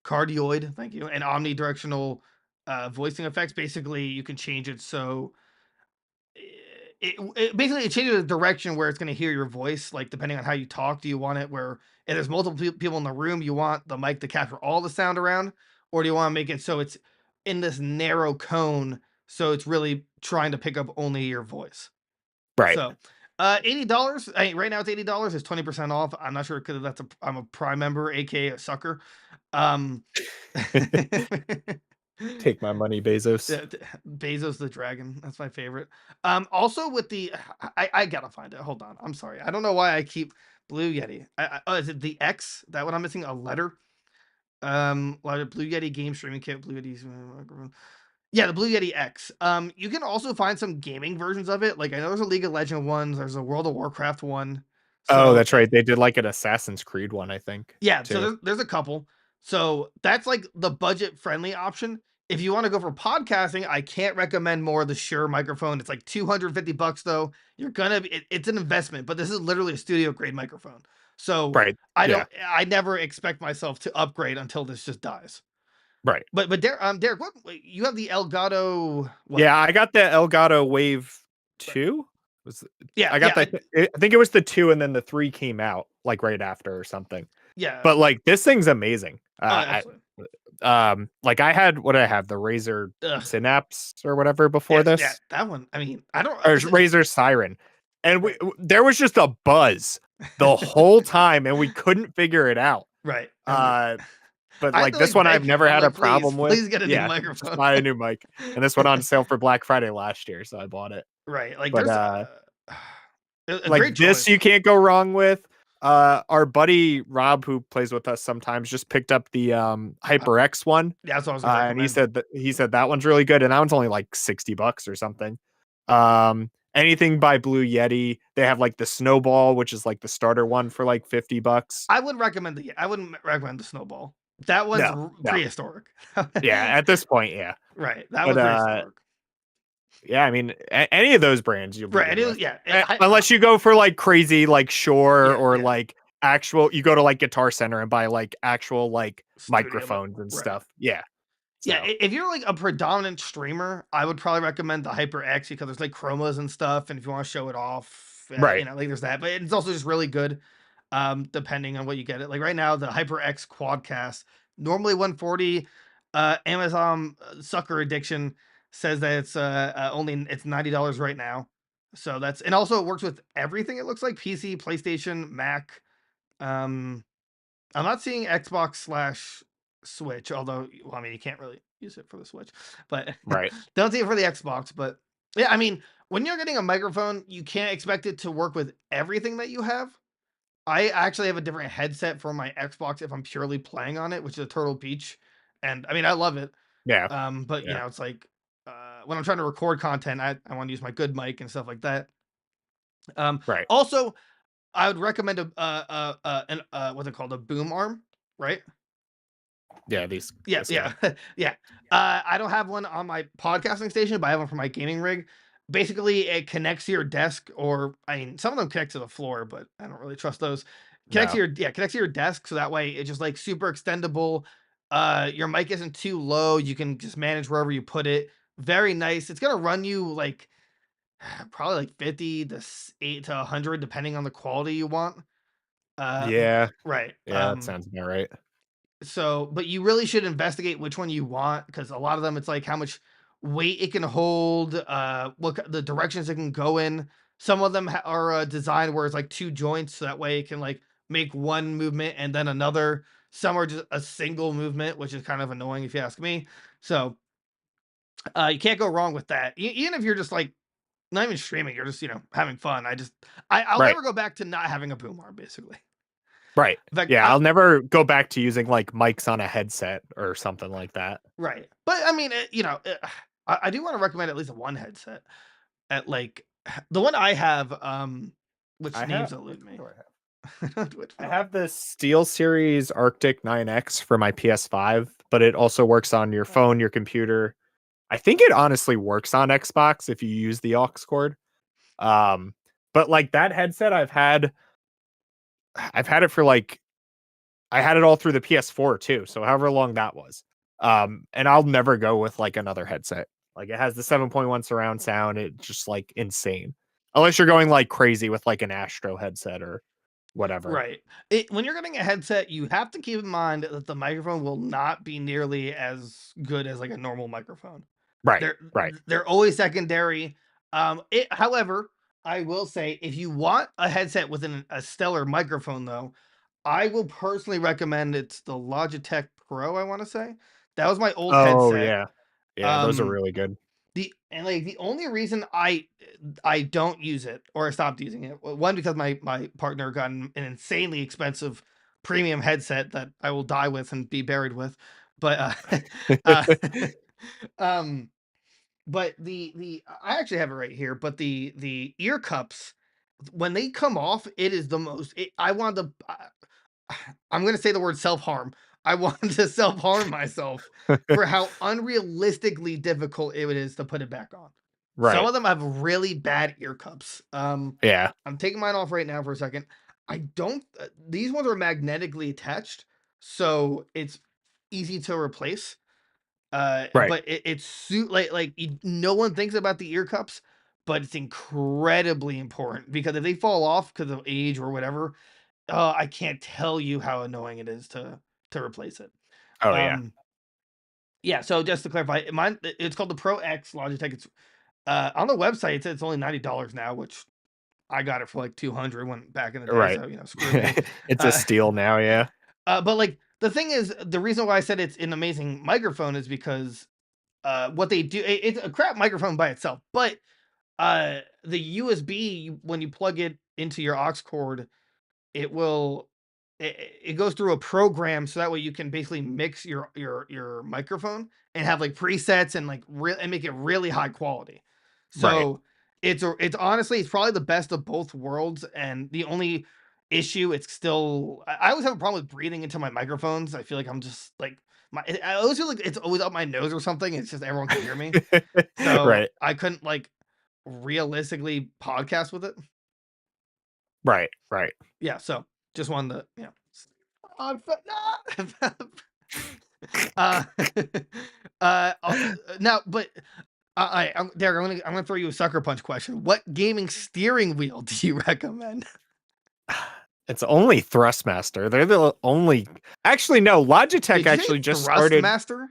cardioid, thank you, and omnidirectional voicing effects. Basically, you can change it so it basically it changes the direction where it's going to hear your voice, like depending on how you talk. Do you want it where if there's multiple people in the room, you want the mic to capture all the sound around, or do you want to make it so it's in this narrow cone, so it's really trying to pick up only your voice? Right. So, $80. Right now it's $80. It's 20% off. I'm not sure because I'm a Prime member, aka a sucker. Um, Take my money, Bezos. Yeah, Bezos the Dragon. That's my favorite. Also with the, I gotta find it. Hold on. I'm sorry. I don't know why I keep Blue Yeti. Oh, is it the X? That what I'm missing? A letter. Blue Yeti game streaming kit. Blue Yeti's microphone. Yeah, the Blue Yeti X. You can also find some gaming versions of it. Like I know there's a League of Legends ones. There's a World of Warcraft one. Oh, So that's right. They did like an Assassin's Creed one, I think, yeah, so too. there's a couple. So that's like the budget friendly option. If you want to go for podcasting, I can't recommend more the Shure microphone. It's like $250 though. You're gonna be, it's an investment, but this is literally a studio grade microphone. So Right. Yeah. I never expect myself to upgrade until this just dies. Right. But Derek, what you have the Elgato what? Yeah, I got the Elgato Wave Right. 2. Was Yeah, I got yeah, I think it was the 2 and then the 3 came out like right after or something. yeah. But like this thing's amazing. Oh, absolutely. Like I had what I have the Razer Ugh. Synapse or whatever before Yeah, yeah, this, that one. I mean, I don't or Razer Siren, and right, there was just a buzz the whole time, and we couldn't figure it out. right. And Uh, but I had like to this like one, I've beg you. never I'm had a like, please, problem with. please get a new Yeah, just microphone. buy a new mic, and this went on sale for Black Friday last year, so I bought it. Right. Like But there's a great like this, choice. you can't go wrong with. Our buddy Rob, who plays with us sometimes, just picked up the HyperX one. Yeah, that's what I was gonna And he recommend. said that one's really good, and that one's only like $60 or something. Anything by Blue Yeti, they have like the Snowball, which is like the starter one for like $50. I wouldn't recommend the Snowball. That one's No, no, prehistoric. yeah, at this point, yeah. Right. That But one's prehistoric. yeah, I mean, any of those brands you'll be Right. good It is, with, yeah. unless you go for like crazy, like Shure Yeah, or yeah. like actual. You go to like Guitar Center and buy like actual like Studio, microphones and right. stuff. Yeah. Yeah, So if you're like a predominant streamer, I would probably recommend the HyperX because there's like chromas and stuff, and if you want to show it off, right. like there's that. But it's also just really good, depending on what you get it. Like right now, the HyperX Quadcast normally 140. Amazon Sucker Addiction says that it's $90 right now. So that's and also it works with everything. It looks like PC, PlayStation, Mac. Um, I'm not seeing Xbox slash Switch, although, well, I mean, you can't really use it for the Switch, but Right. don't see it for the Xbox. But yeah, I mean, when you're getting a microphone, you can't expect it to work with everything that you have. I actually have a different headset for my Xbox if I'm purely playing on it, which is a Turtle Beach, and I mean, I love it. Yeah. But Yeah. it's like when I'm trying to record content, I want to use my good mic and stuff like that. Right. Also, I would recommend what's it called, a boom arm, right? Yeah. Yeah, This yeah, guy. yeah. I don't have one on my podcasting station, but I have one for my gaming rig. Basically, it connects to your desk, or I mean, some of them connect to the floor, but I don't really trust those. No. Connects to your desk, so that way it's just like super extendable. Your mic isn't too low. You can just manage wherever you put it. Very nice. It's gonna run you like probably like 50 to 8 to 100, depending on the quality you want. Yeah. Right. Yeah. That sounds about right. So, but you really should investigate which one you want because a lot of them, it's like how much weight it can hold, the directions it can go in. Some of them are designed where it's like two joints, so that way it can like make one movement and then another. Some are just a single movement, which is kind of annoying if you ask me. So, you can't go wrong with that. Even if you're just like not even streaming, you're just having fun. I'll Right. never go back to not having a boom arm, basically. Right. In fact, Yeah. I'll never go back to using like mics on a headset or something like that. right. But I mean, I do want to recommend at least one headset at like The one I have, which I names have. elude Which one me. do I have? Which I one do I have the SteelSeries Arctic 9X for my PS5, but it also works on your phone, your computer. I think it honestly works on Xbox if you use the aux cord. Um, but like that headset I've had it for like I had it all through the PS4 too, so however long that was. And I'll never go with like another headset. Like it has the 7.1 surround sound, it's just like insane. Unless you're going like crazy with like an Astro headset or whatever. Right. When you're getting a headset, you have to keep in mind that the microphone will not be nearly as good as like a normal microphone. Right, They're right. they're always secondary. However, I will say if you want a headset with a stellar microphone, though, I will personally recommend it's the Logitech Pro. I want to say that was my old Oh headset. yeah. Yeah, those are Um, really good. the only reason I don't use it or I stopped using it, one because my partner got an insanely expensive premium headset that I will die with and be buried with, but uh, um, but the I actually have it right here, but the ear cups when they come off, it is the most. I want to. I'm going to say the word self harm. I want to self harm myself for how unrealistically difficult it is to put it back on. Some Right. of them have really bad ear cups. Yeah. I'm taking mine off right now for a second. I don't. These ones are magnetically attached, so it's easy to replace. Right. But it's no one thinks about the ear cups, but it's incredibly important because if they fall off because of age or whatever, I can't tell you how annoying it is to replace it. Oh yeah. Um, yeah, so just to clarify, mine it's called the Pro X Logitech. It's on the website it says it's only $90 now, which I got it for like 200 when back in the day, Right. so screw me. It's a Uh, steal now, yeah. but like the thing is, the reason why I said it's an amazing microphone is because what they do, it's a crap microphone by itself, but the USB when you plug it into your aux cord it will it goes through a program so that way you can basically mix your microphone and have like presets and like and make it really high quality. Right. So it's honestly it's probably the best of both worlds. And the only issue it's still I always have a problem with breathing into my microphones. I feel like I'm just like I always feel like it's always up my nose or something. It's just everyone can hear me. So Right. I couldn't like realistically podcast with it. Right. Right. Yeah, so just wanted to, on uh, uh, now, but Derek, I'm gonna throw you a sucker punch question. What gaming steering wheel do you recommend? It's only Thrustmaster. They're the only Actually no, Logitech Did you say actually just started Thrustmaster?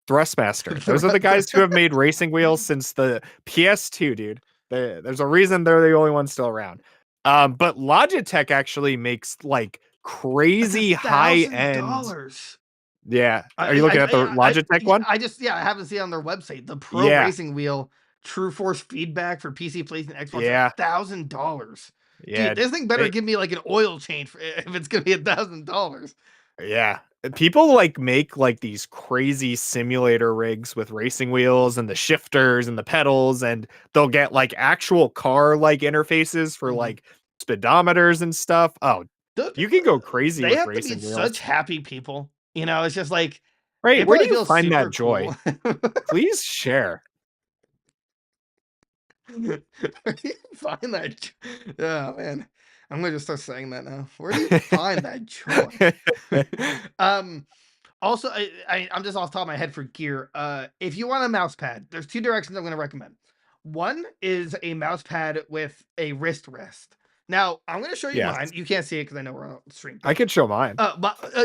Thrustmaster. Those are the guys who have made racing wheels since the PS2, dude. There's a reason they're the only ones still around. But Logitech actually makes like That's a crazy high thousand end. dollars. Yeah. Are you looking at the Logitech one? I just I happen to see it on their website the Pro Yeah. Racing Wheel True Force feedback for PC, PlayStation, Xbox Yeah. $1,000. Yeah. Dude, this thing better They give me like an oil change if it's gonna be $1,000. Yeah. People like make like these crazy simulator rigs with racing wheels and the shifters and the pedals, and they'll get like actual car like interfaces for Mhm. like speedometers and stuff. Oh, Those you people, can go crazy they with have to be racing such wheels. happy people. It's just like Right. it Where do probably you feels find that super joy? cool. Please share. Where do you find that? Yeah, man. I'm gonna just start saying that now. Where do you find that joy? um. Also, I'm just off the top of my head for gear. If you want a mouse pad, there's two directions I'm gonna recommend. One is a mouse pad with a wrist rest. Now, I'm gonna show you Yes. mine. You can't see it because I know we're on stream, I but could show mine.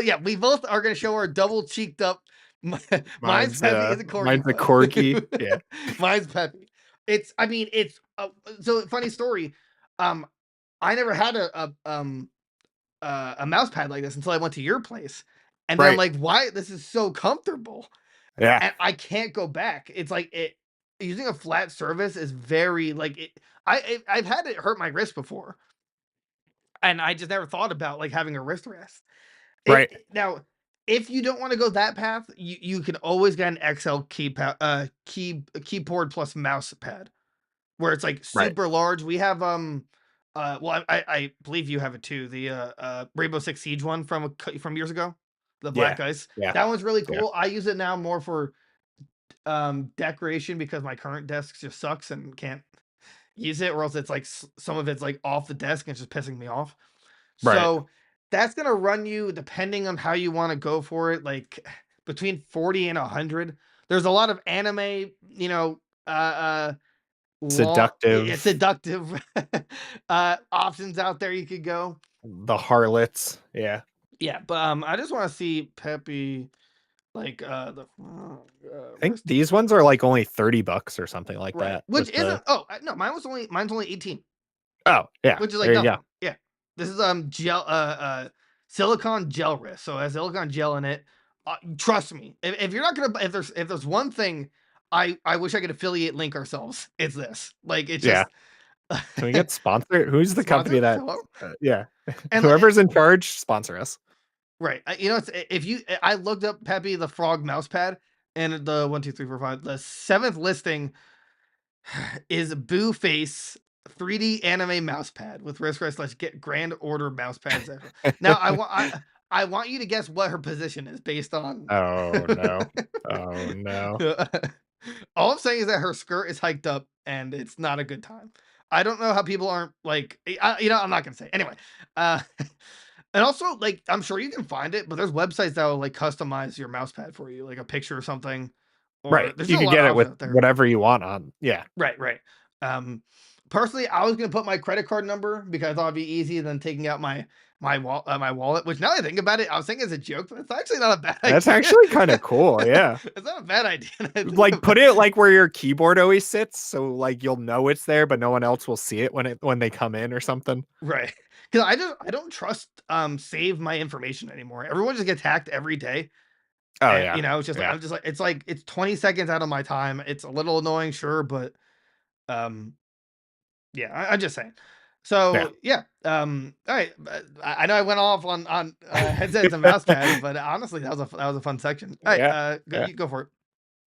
yeah, we both are gonna show our double cheeked up. Mine's Peppy is a corgi Mine's a bud. corgi. Yeah. Mine's Peppy. I mean, it's so funny story. Um, I never had a mouse pad like this until I went to your place, and then I'm Right. like, why? This is so comfortable, Yeah. and I can't go back. It's like using a flat surface is very like it. I've had it hurt my wrist before, and I just never thought about like having a wrist rest. Right. Now, if you don't want to go that path, you can always get an XL keyboard plus mouse pad. where it's like Right. super large. We have well, I believe you have it too. The Rainbow Six Siege one from years ago, the Yeah. black ice. Yeah. That one's really Yeah. cool. I use it now more for decoration because my current desk just sucks and can't use it, or else it's like some of it's like off the desk and it's just pissing me off. Right. So that's gonna run you, depending on how you want to go for it, like between 40 and 100. There's a lot of anime, it's Seductive. seductive options out there you could go. The harlots. Yeah. Yeah, but I just want to see Peppy like I think where's these ones are like only $30 or something like right, that which with the isn't, no, mine's only 18, Oh, yeah. which is like There you go. nothing. Yeah. This is gel silicone gel wrist. So it has silicone gel in it. Trust me, if you're not gonna if there's one thing I wish I could affiliate link ourselves, it's this. Like it's Yeah. just Can we get sponsored? Who's the company sponsor. that Hello? yeah. And Whoever's in charge, sponsor us. right, it's if you I looked up Peppy the Frog mouse pad, and the 1, 2, 3, 4, 5, the 7th listing is Boo Face 3D anime mouse pad with wrist rest. Let's get grand order mouse pads. Now I want you to guess what her position is based on. Oh no. Oh no. All I'm saying is that her skirt is hiked up and it's not a good time. I don't know how people aren't like, I'm not gonna say anyway. Uh, and also, like, I'm sure you can find it, but there's websites that will like customize your mouse pad for you, like a picture or something. Or Right. there's You just a could lot get of it options with out there. whatever you want on. Yeah. Right, right. Um, Personally, I was gonna put my credit card number because I thought it'd be easy than taking out my wallet. Which now that I think about it, I was thinking as a joke, but it's actually not a bad That's idea. actually kind of cool. Yeah. It's not a bad idea. now I think Like put about it like where your keyboard always sits, so like you'll know it's there, but no one else will see it when they come in or something. right, because I don't trust save my information anymore. Everyone just gets hacked every day, Oh and yeah. it's just like Yeah. I'm just like it's 20 seconds out of my time. It's a little annoying, sure, but um yeah, I'm just saying. Yeah. So yeah, all right. I know I went off on headsets and mouse pads, but honestly, that was a fun section. All right, Yeah. Yeah. you go for it.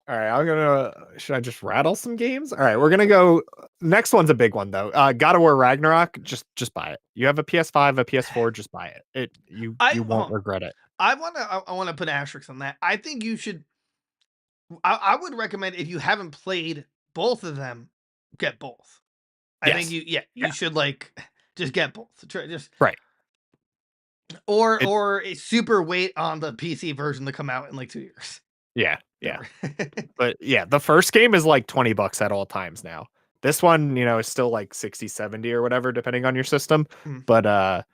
All right, should I just rattle some games? All right, we're gonna go. Next one's a big one though. God of War Ragnarok. Just buy it. You have a PS5, a PS4. Just buy it. You won't regret it. I wanna put an asterisk on that. I think you should. I would recommend if you haven't played both of them, get both. I think Yes. you should like just get both. Just Right. or It, a super wait on the PC version to come out in like 2 years. yeah. Yeah. But yeah, the first game is like $20 at all times now. This one, is still like 60, 70 or whatever, depending on your system. Mm. But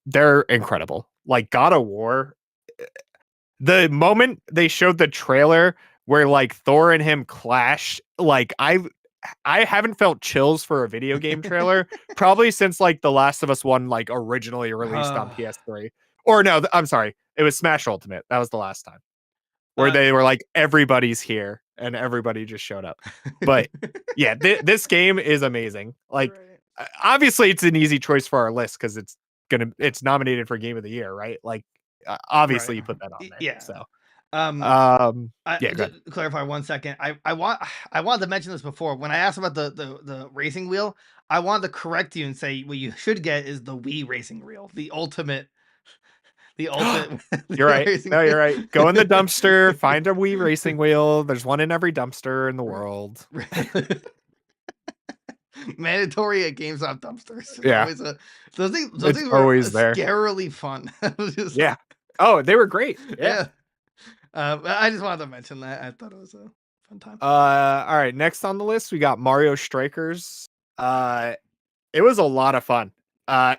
they're incredible. Like God of War, the moment they showed the trailer where like Thor and him clash, like I haven't felt chills for a video game trailer probably since like The Last of Us 1 like originally released on PS3. Or no, I'm sorry. It was Smash Ultimate. That was the last time. Where they were like everybody's here and everybody just showed up. But yeah, this game is amazing. Like obviously it's an easy choice for our list cuz it's nominated for Game of the Year, right? Like obviously you put that on there. Yeah. So Yeah. go ahead. To clarify 1 second, I wanted to mention this before when I asked about the racing wheel. I wanted to correct you and say what you should get is the Wii racing wheel, the ultimate. You're right. No, you're right. Go in the dumpster, Wheel. find a Wii racing wheel. There's one in every dumpster in the world. Mandatory at GameStop dumpsters. Yeah. Those It's things were always there. scarily fun. Yeah. Oh, they were great. Yeah. I just wanted to mention that. I thought it was a fun time. All right. Next on the list, we got Mario Strikers. It was a lot of fun.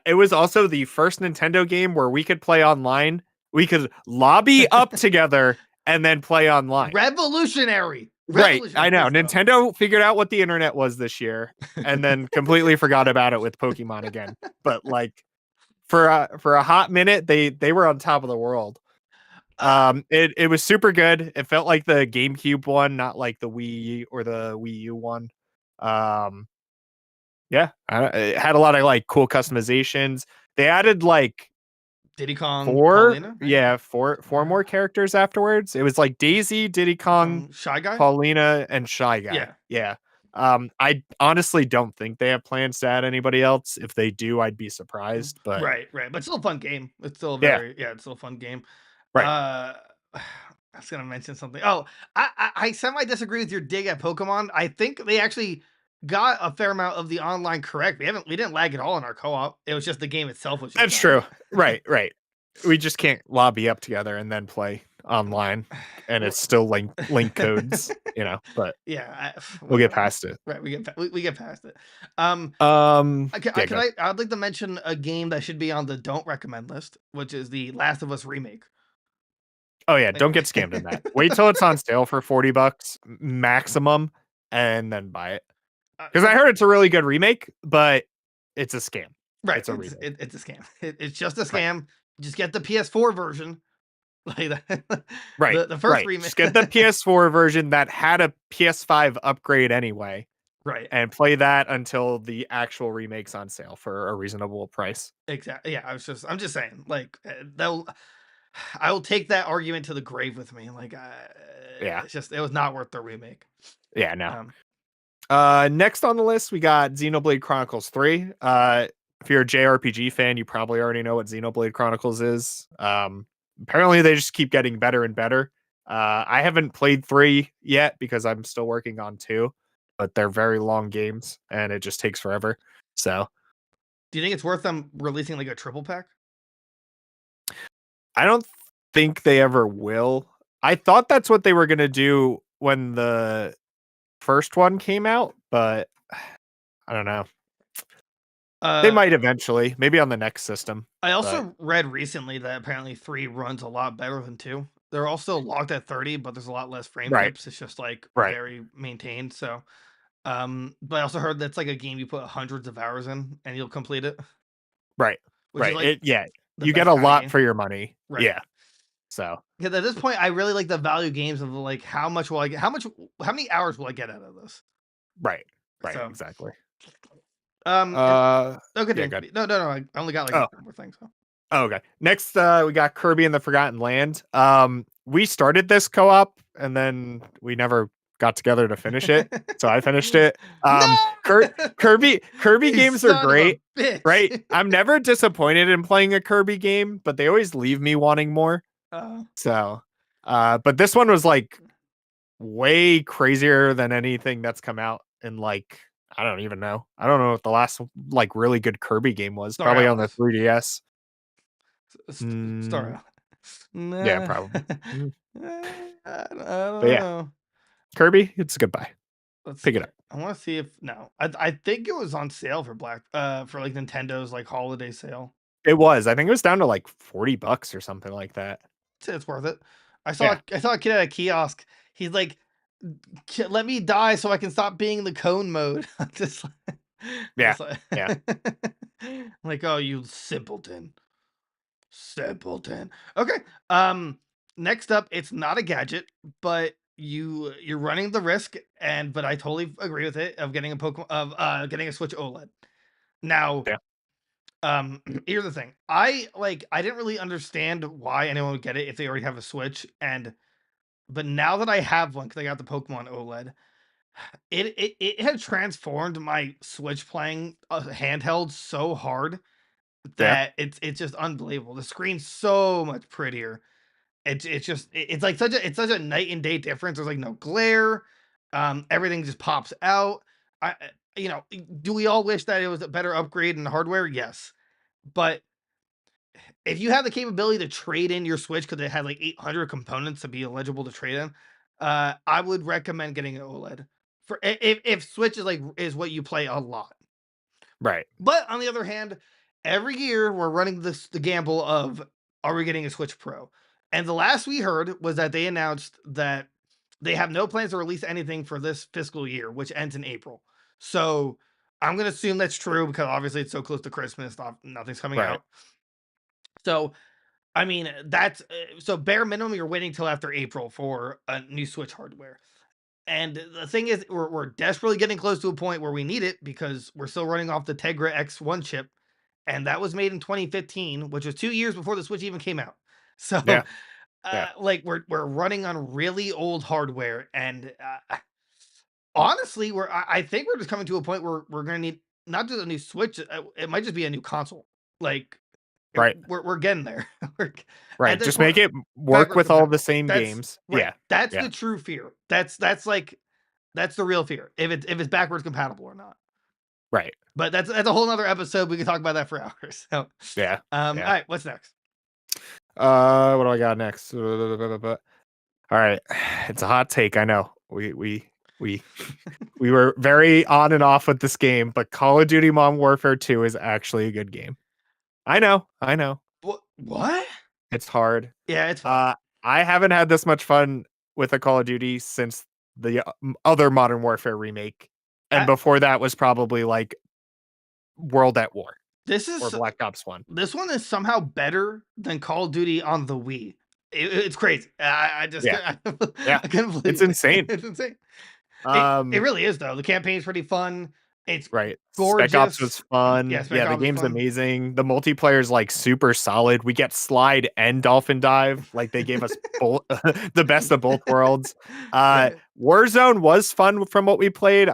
It was also the first Nintendo game where we could play online. We could lobby up together and then play online. Revolutionary. Right. I know. Nintendo figured out what the internet was this year and then completely forgot about it with Pokemon again. But like for a hot minute, they were on top of the world. It was super good. It felt like the GameCube one, not like the Wii or the Wii U one. Yeah, it had a lot of like cool customizations. They added like Diddy Kong, four, Paulina, right? yeah, four more characters afterwards. It was like Daisy, Diddy Kong, Shy Guy, Paulina, and Shy Guy. Yeah. Yeah. I honestly don't think they have plans to add anybody else. If they do, I'd be surprised. But Right, but still a fun game. It's still a yeah, it's still a fun game. right. Uh, I was gonna mention something. Oh, I semi disagree with your dig at Pokemon. I think they actually got a fair amount of the online correct. We didn't lag at all in our co-op. It was just the game itself was just That's bad. true. Right. We just can't lobby up together and then play online, and it's still link codes, but Yeah, we'll get whatever. past it. Right, we get past it. Yeah, go ahead. I'd like to mention a game that should be on the don't recommend list, which is the Last of Us remake. Oh yeah, Like, don't get scammed in that. Wait till it's on sale for $40 maximum, and then buy it. Because I heard it's a really good remake, but it's a scam. right, It's a remake. it's a scam. It's just a Right. scam. Just get the PS4 version, like that. Right. The first Right. remake. Just get the PS4 version that had a PS5 upgrade anyway, Right. and play that until the actual remake's on sale for a reasonable price. Exactly. Yeah, I'm just saying, like they'll. I will take that argument to the grave with me. Like, Yeah. it's just it was not worth the remake. Yeah, no. Um, Next on the list, we got Xenoblade Chronicles 3. If you're a JRPG fan, you probably already know what Xenoblade Chronicles is. Apparently they just keep getting better and better. I haven't played 3 yet because I'm still working on 2, but they're very long games and it just takes forever. So do you think it's worth them releasing like a triple pack? I don't think they ever will. I thought that's what they were gonna do when the first one came out, but I don't know. They might eventually, maybe on the next system. I but also read recently that apparently 3 runs a lot better than 2. They're all still locked at 30, but there's a lot less frame right, dips. It's just like right, very maintained. So, but I also heard that's like a game you put hundreds of hours in and you'll complete it, right, which is right. like Yeah, the you get best a kind of lot game. for your money. Right. Yeah. So Because at this point, I really like the value games of like how much will I get? How many hours will I get out of this? right, So, exactly. and, Yeah, continue. good. No. I only got like Oh, one more thing. So. okay. Next, we got Kirby and the Forgotten Land. We started this co-op and then we never got together to finish it, so I finished it. No! Kirby You games are son of a great, bitch. right? I'm never disappointed in playing a Kirby game, but they always leave me wanting more. So, but this one was like way crazier than anything that's come out in like I don't even know. I don't know what the last like really good Kirby game was. Star Probably on the Allies. 3DS. Star. Yeah, Nah. probably. I don't But yeah, know. Kirby, it's a good buy. Let's Pick see. it up. I want to see if no. I think it was on sale for for like Nintendo's like holiday sale. It was. I think it was down to like $40 or something like that. Say it's worth it. Yeah. I saw a kid at a kiosk. He's like, let me die so I can stop being the cone mode." I'm just Yeah. like, Yeah. like, oh, you simpleton. Simpleton. Okay. Next up, it's not a gadget, but you're running the risk, but I totally agree with it of getting a Pokemon of getting a Switch OLED. Now, Yeah. here's the thing. I didn't really understand why anyone would get it if they already have a Switch, but now that I have one, because I got the Pokemon OLED, it had transformed my Switch playing handheld so hard Yeah. that it's just unbelievable. The screen's so much prettier. It's like it's such a night and day difference. There's like no glare. Everything just pops out. Do we all wish that it was a better upgrade in hardware? Yes. But if you have the capability to trade in your Switch because it had like 800 components to be eligible to trade in, I would recommend getting an OLED for if Switch is what you play a lot. Right. But on the other hand, every year we're running the gamble of are we getting a Switch Pro? And the last we heard was that they announced that they have no plans to release anything for this fiscal year, which ends in April. So I'm gonna assume that's true because obviously it's so close to Christmas, nothing's coming Right. out. So I mean, that's so bare minimum. You're waiting till after April for a new Switch hardware. And the thing is, we're desperately getting close to a point where we need it because we're still running off the Tegra X1 chip, and that was made in 2015, which was 2 years before the Switch even came out. So, Yeah. Yeah. like we're running on really old hardware, and honestly, I think we're just coming to a point where we're gonna need not just a new Switch. It might just be a new console. Like Right. we're getting there. At Right. this Just point, make it work backwards with all the compatible. same That's games. right. Yeah. That's Yeah. the true fear. That's the real fear. If it's backwards compatible or not. Right. But that's a whole nother episode. We can talk about that for hours. So, Yeah. all Yeah. right, what's next? What do I got next? All right. It's a hot take. I know. We we were very on and off with this game, but Call of Duty Modern Warfare 2 is actually a good game. I know. I know. What? It's hard. Yeah, it's fun. I haven't had this much fun with a Call of Duty since the other Modern Warfare remake. And I, before that was probably like World at War this or is Black Ops 1. this one is somehow better than Call of Duty on the Wii. It's crazy. I just Yeah. I can't believe It's it. insane. It's insane. It really is though. The campaign's pretty fun. It's Right. gorgeous. Spec Ops was fun. Spec Yeah, the Ops was game's fun. amazing. The multiplayer is like super solid. We get slide and dolphin dive. Like they gave us both the best of both worlds. Right. Warzone was fun from what we played.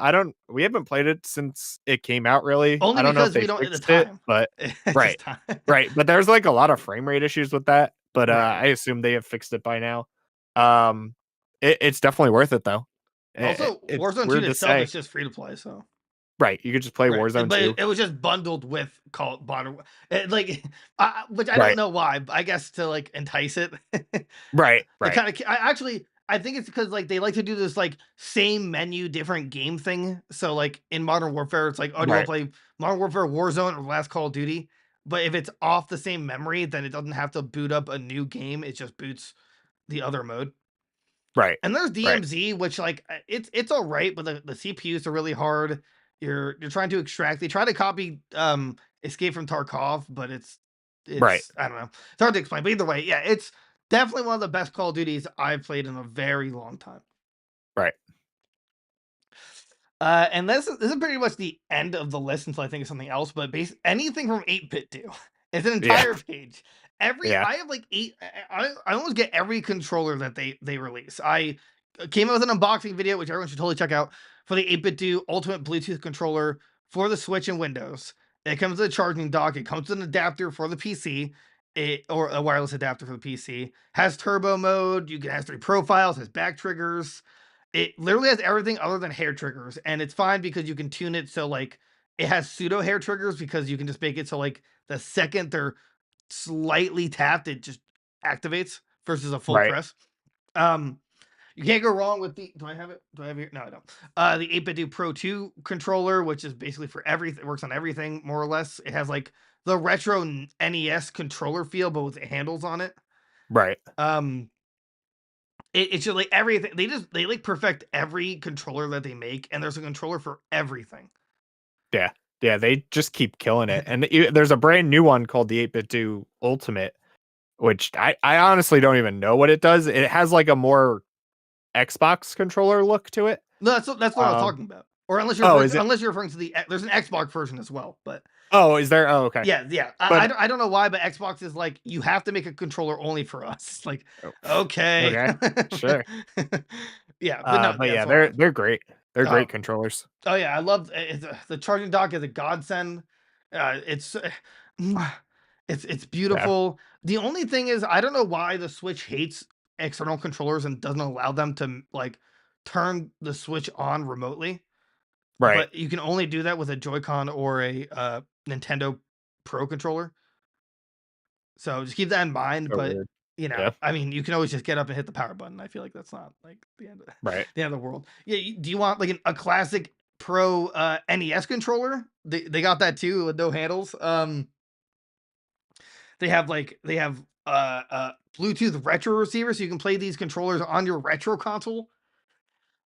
We haven't played it since it came out really. Only I don't know if because they we don't at the fixed it, time. but It's right. just time. Right. But there's like a lot of frame rate issues with that. But Right. I assume they have fixed it by now. It's definitely worth it though. Also, It's Warzone 2 weird to itself say. is just free to play, so Right. You could just play right. Warzone But 2. it was just bundled with Call Modern, like, which I don't Right. know why. But I guess to like entice it. Right. It Right. kind of, I think it's because like they like to do this like same menu, different game thing. So like in Modern Warfare, it's like, oh, do you want Right. to play Modern Warfare Warzone or Last Call of Duty? But if it's off the same memory, then it doesn't have to boot up a new game. It just boots the other mode. Right. And there's Right. DMZ, which like it's all right, but the CPUs are really hard. You're trying to extract. They try to copy Escape from Tarkov, but Right. I don't know. It's hard to explain. But either way, yeah, it's definitely one of the best Call of Duties I've played in a very long time. Right. And this is pretty much the end of the list until I think of something else. But anything from 8-bit do. It's an entire page. Yeah. I have like I almost get every controller that they release. I came out with an unboxing video, which everyone should totally check out, for the 8-bit do Ultimate Bluetooth controller for the Switch and Windows. It comes with a charging dock. It comes with an adapter for the PC. Or a wireless adapter for the PC. Has turbo mode. You can have 3 profiles. Has back triggers. It literally has everything other than hair triggers, and it's fine because you can tune it so like it has pseudo hair triggers because you can just make it so like the second they're slightly tapped, it just activates versus a full Right. press. You can't go wrong with the. Do I have it? Do I have it? No, I don't. The 8-bit do Pro 2 controller, which is basically for everything. It works on everything more or less. It has like the retro NES controller feel, but with handles on it. Right. It's just like everything. They like perfect every controller that they make, and there's a controller for everything. Yeah. Yeah. They just keep killing it. And there's a brand new one called the 8-bit do Ultimate, which I honestly don't even know what it does. It has like a more Xbox controller look to it. No, that's what I was talking about. Or unless you're referring to there's an Xbox version as well, but Oh, is there? Oh, okay. yeah. But I don't know why, but Xbox is like you have to make a controller only for us. Like, okay, sure. yeah, but no, But yeah, that's they're great. They're Oh. great controllers. Oh yeah, I love the charging dock is a godsend. It's it's beautiful. The only thing is, I don't know why the Switch hates external controllers and doesn't allow them to like turn the Switch on remotely. Right. But you can only do that with a Joy-Con or a Nintendo Pro controller. So just keep that in mind. So but weird. you know, Yeah. I mean, you can always just get up and hit the power button. I feel like that's not like the end of Right. the end of the world. Yeah. Do you want like a classic Pro NES controller? They got that too with no handles. They have Bluetooth retro receiver, so you can play these controllers on your retro console.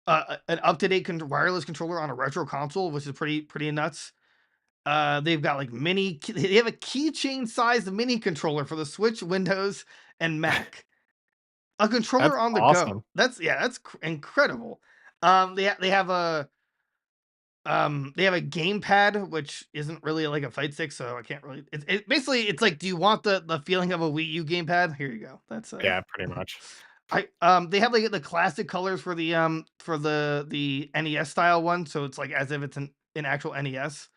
An up-to-date wireless controller on a retro console, which is pretty nuts. They've got like they have a keychain sized mini controller for the Switch, Windows, and Mac. A controller That's on the awesome. go. That's incredible. They have a gamepad, which isn't really like a fight stick, so I can't really. Basically it's like, do you want the feeling of a Wii U gamepad? Here you go. That's Yeah, pretty much. They have like the classic colors for the NES style one, so it's like as if it's an actual NES.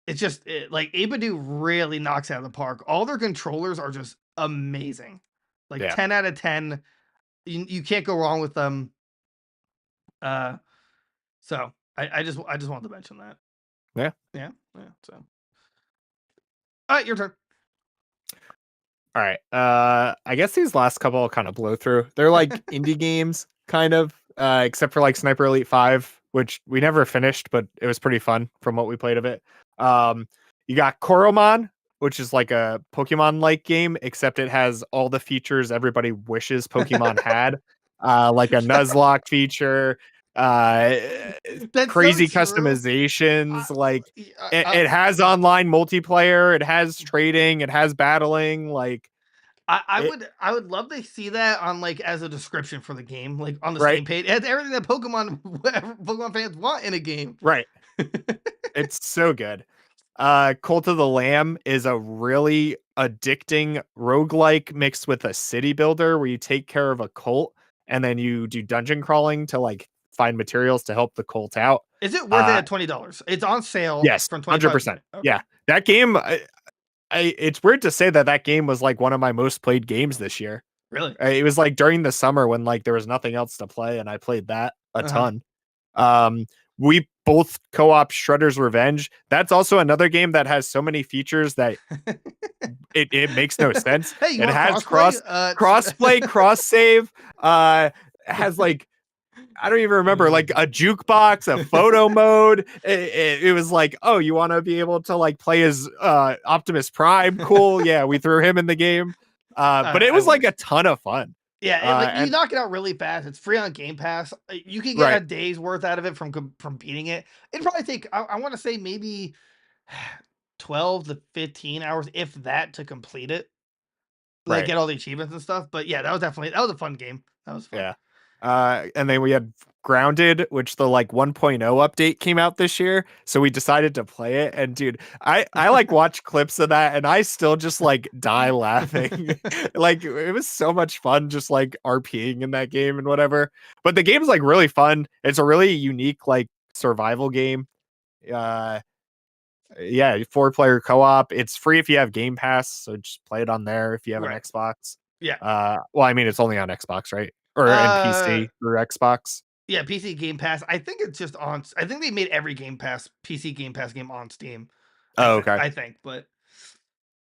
It's just like Abadu really knocks it out of the park. All their controllers are just amazing, like Yeah. 10 out of 10. You can't go wrong with them. Uh, so I just wanted to mention that. Yeah. Yeah. So, all right, your turn. All right. I guess these last couple kind of blow through. They're like indie games, kind of, except for like Sniper Elite 5, which we never finished, but it was pretty fun from what we played of it. You got Koromon, which is like a Pokemon-like game, except it has all the features everybody wishes Pokemon had, like a Nuzlocke feature, uh, That's so crazy true. customizations. Like it, I, it has online multiplayer, it has trading, it has battling. Like I it, would I would love to see that on like as a description for the game, like on the right, Steam page. It has everything that Pokemon fans want in a game. right. It's so good. Cult of the Lamb is a really addicting roguelike mixed with a city builder where you take care of a cult and then you do dungeon crawling to like find materials to help the cult out. Is it worth it Uh at $20? It's on sale yes, from 25 to 100%. 20. Okay. Yeah. That game it's weird to say that that game was like one of my most played games this year. Really? It was like during the summer when like there was nothing else to play and I played that a Uh-huh. ton. We both co-op Shredder's Revenge. That's also another game that has so many features that it makes no sense. Hey, you It want has crossplay? crossplay, cross save, has like I don't even remember, like a jukebox, a photo mode. It was like, oh, you want to be able to like play as Optimus Prime? Cool. Yeah, we threw him in the game. But it I was like would. a ton of fun. Yeah, like you And knock it out really fast. It's free on Game Pass. You can get a right, day's worth out of it from beating it. It'd probably take I want to say maybe 12 to 15 hours, if that, to complete it. Like right. get all the achievements and stuff. But yeah, that was a fun game. That was fun. Yeah. And then we had Grounded, which the like 1.0 update came out this year. So we decided to play it. And dude, I like watch clips of that and I still just like die laughing. Like it was so much fun just like RPing in that game and whatever. But the game's like really fun. It's a really unique like survival game. Uh yeah, 4-player co-op. It's free if you have Game Pass, so just play it on there if you have an Right. Xbox. Yeah. Well, I mean, it's only on Xbox, right? Or in Uh PC through Xbox. yeah, PC Game Pass. I think it's just on I think they made every Game Pass PC Game Pass game on Steam. Oh, okay. I think, but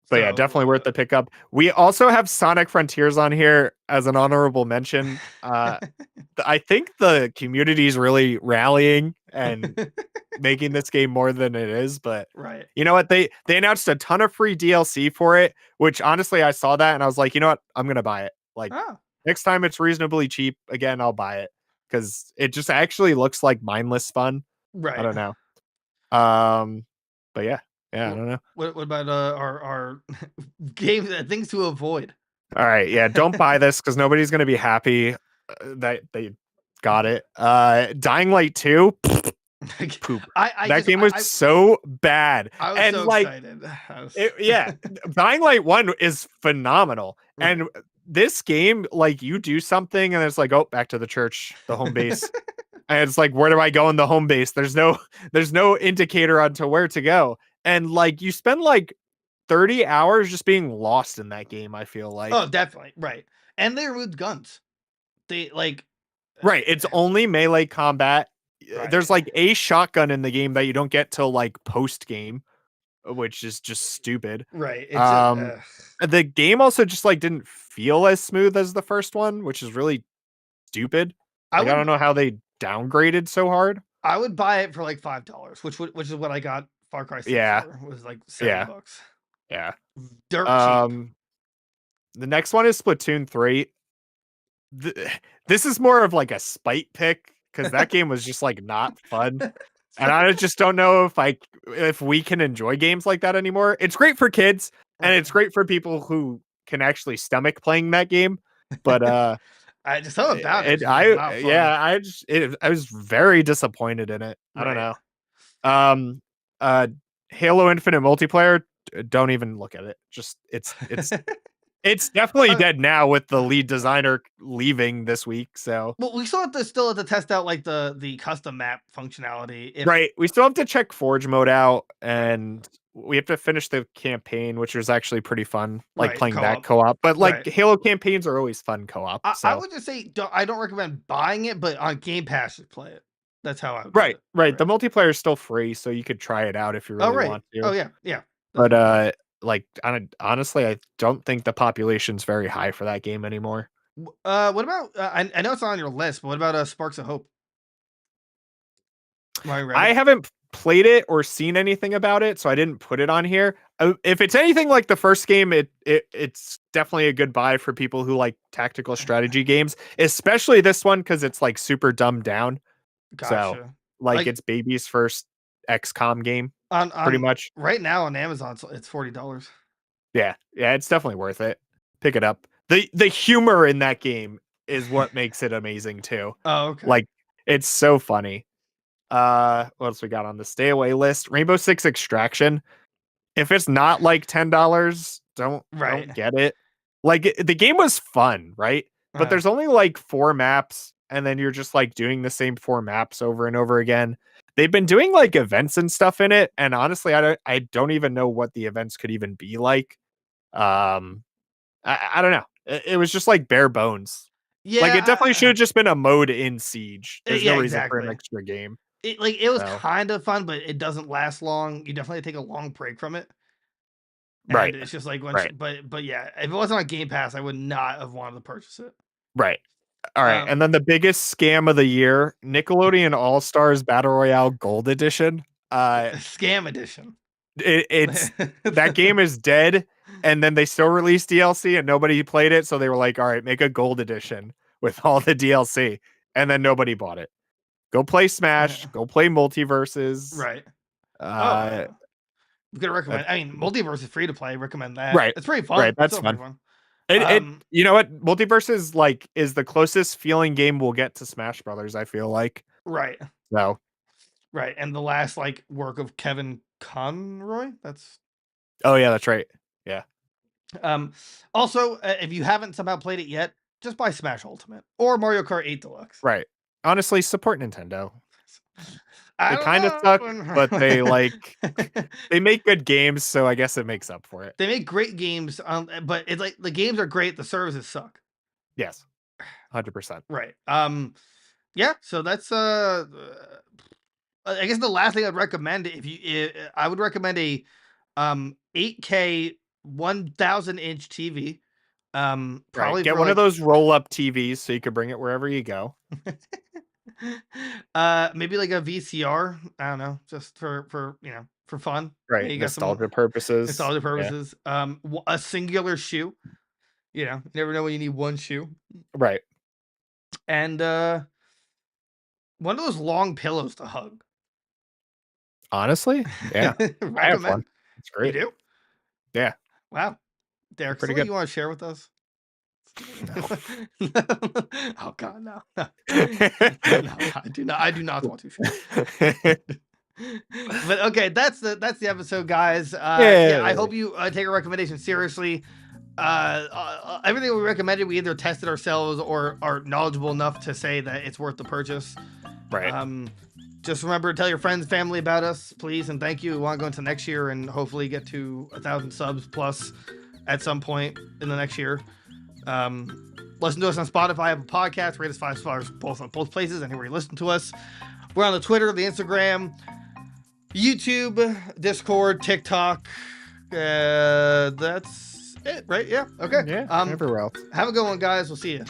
But yeah, definitely worth the pickup. We also have Sonic Frontiers on here as an honorable mention. I think the community is really rallying and making this game more than it is, but right. you know what? They announced a ton of free DLC for it, which honestly I saw that and I was like, you know what? I'm gonna buy it. Like Oh, next time it's reasonably cheap, again, I'll buy it because it just actually looks like mindless fun. I right. don't know. But yeah, I don't know. What about our games things to avoid? All right, yeah, don't buy this because nobody's gonna be happy that they got it. Dying Light 2, poop. That game was so bad. I was And so like excited. yeah, Dying Light 1 is phenomenal. Right. And this game, like you do something and it's like, oh, back to the church, the home base. And it's like, where do I go in the home base? There's no indicator onto where to go. And like you spend like 30 hours just being lost in that game, I feel Oh, like. definitely. Right. And they removed guns. They like Right. It's only melee combat. right. There's like a shotgun in the game that you don't get till like post game, which is just stupid. Right. It's The game also just like didn't feel as smooth as the first one, which is really stupid. I Like I don't would know how they downgraded so hard. I would buy it for like $5, which is what I got Far Cry 6 Yeah. for. Was like Yeah. $7. Yeah. Dirt cheap. The next one is Splatoon 3. This is more of like a spite pick because that game was just like not fun. And I just don't know if we can enjoy games like that anymore. It's great for kids and it's great for people who can actually stomach playing that game. But I just something about it. Not fun. I was very disappointed in it. I don't Right. know. Uh Halo Infinite multiplayer, don't even look at it. Just it's It's definitely dead now with the lead designer leaving this week. So Well, we still have to test out like the custom map functionality. If right, we still have to check Forge mode out, and we have to finish the campaign, which is actually pretty fun, like right, playing that co-op. co-op. But like Right. Halo campaigns are always fun co-op. I So would just say I don't recommend buying it, but on Game Pass, just play it. That's how I would put right, it. right. The multiplayer is still free, so you could try it out if you Oh really right. want to. Oh yeah, yeah. But Definitely. like honestly, I don't think the population's very high for that game anymore. What about? I know it's not on your list, but what about Sparks of Hope? Mario I Rabbids? haven't played it or seen anything about it, so I didn't put it on here. If it's anything like the first game, it's definitely a good buy for people who like tactical strategy games, especially this one because it's like super dumbed down. So Gotcha. like Like it's baby's first XCOM game, pretty on much. right now on Amazon, it's $40. Yeah, yeah, it's definitely worth it. Pick it up. The humor in that game is what makes it amazing too. Oh okay. Like it's so funny. What else we got on the stay away list? Rainbow Six Extraction. If it's not like $10, don't Right. get it. Like the game was fun, right? But Uh, there's only like 4 maps, and then you're just like doing the same 4 maps over and over again. They've been doing like events and stuff in it, and honestly, I don't even know what the events could even be like. Um, I don't know. It was just like bare bones. Like it definitely should yeah. have just been a mode in Siege. There's no Yeah. reason for an Exactly. extra game. It was So kind of fun, but it doesn't last long. You definitely take a long break from it, and right, it's just like once. right, But yeah, if it wasn't on Game Pass, I would not have wanted to purchase it. right. All right, Um, and then the biggest scam of the year, Nickelodeon All Stars Battle Royale Gold Edition. Scam Edition. It's that game is dead, and then they still released DLC, and nobody played it, so they were like, "All right, make a Gold Edition with all the DLC," and then nobody bought it. Go play Smash. Go play Multiverses. Right. Oh, Uh, I'm gonna that, recommend. I mean, Multiverse is free to play. Recommend that. right, It's pretty right. fun. That's Still pretty fun. fun. It Um, you know what? Multiverses like is the closest feeling game we'll get to Smash Brothers. I feel like right, so. right. And the last like work of Kevin Conroy. That's Oh yeah, that's right. Yeah, Also, if you haven't somehow played it yet, just buy Smash Ultimate or Mario Kart 8 Deluxe. right. Honestly, support Nintendo. I They don't kind of suck, but they know. like they make good games, so I guess it makes up for it. They make great games, but it's like the games are great, the services suck. Yes, 100%. Right. Yeah, so that's I guess the last thing I'd recommend I would recommend a 8K 1000-inch TV. Right. Probably Get for one of like those roll-up TVs so you can bring it wherever you go. maybe like a VCR. I don't know, just for for fun. Right. You got some Nostalgia purposes. nostalgia Yeah. purposes. A singular shoe. You never know when you need one shoe. Right. And one of those long pillows to hug. Honestly, yeah. I have one. Recommend. It's You great. do? Yeah. Wow. They're Derek, pretty something good. you want to share with us? No. Oh God, no. No. No, I do not want to share. But okay, that's the episode, guys. Yeah, I Yeah. hope you take our recommendation seriously. Everything we recommended, we either tested ourselves or are knowledgeable enough to say that it's worth the purchase. Right. Just remember to tell your friends, family about us, please, and thank you. We want to go into next year and hopefully get to 1,000 subs plus at some point in the next year. Listen to us on Spotify, Apple Podcasts, rate us 5 stars both on both places, anywhere you listen to us. We're on the Twitter, the Instagram, YouTube, Discord, TikTok. That's it, right? Yeah. Okay. Yeah. Everywhere else. Have a good one, guys. We'll see you.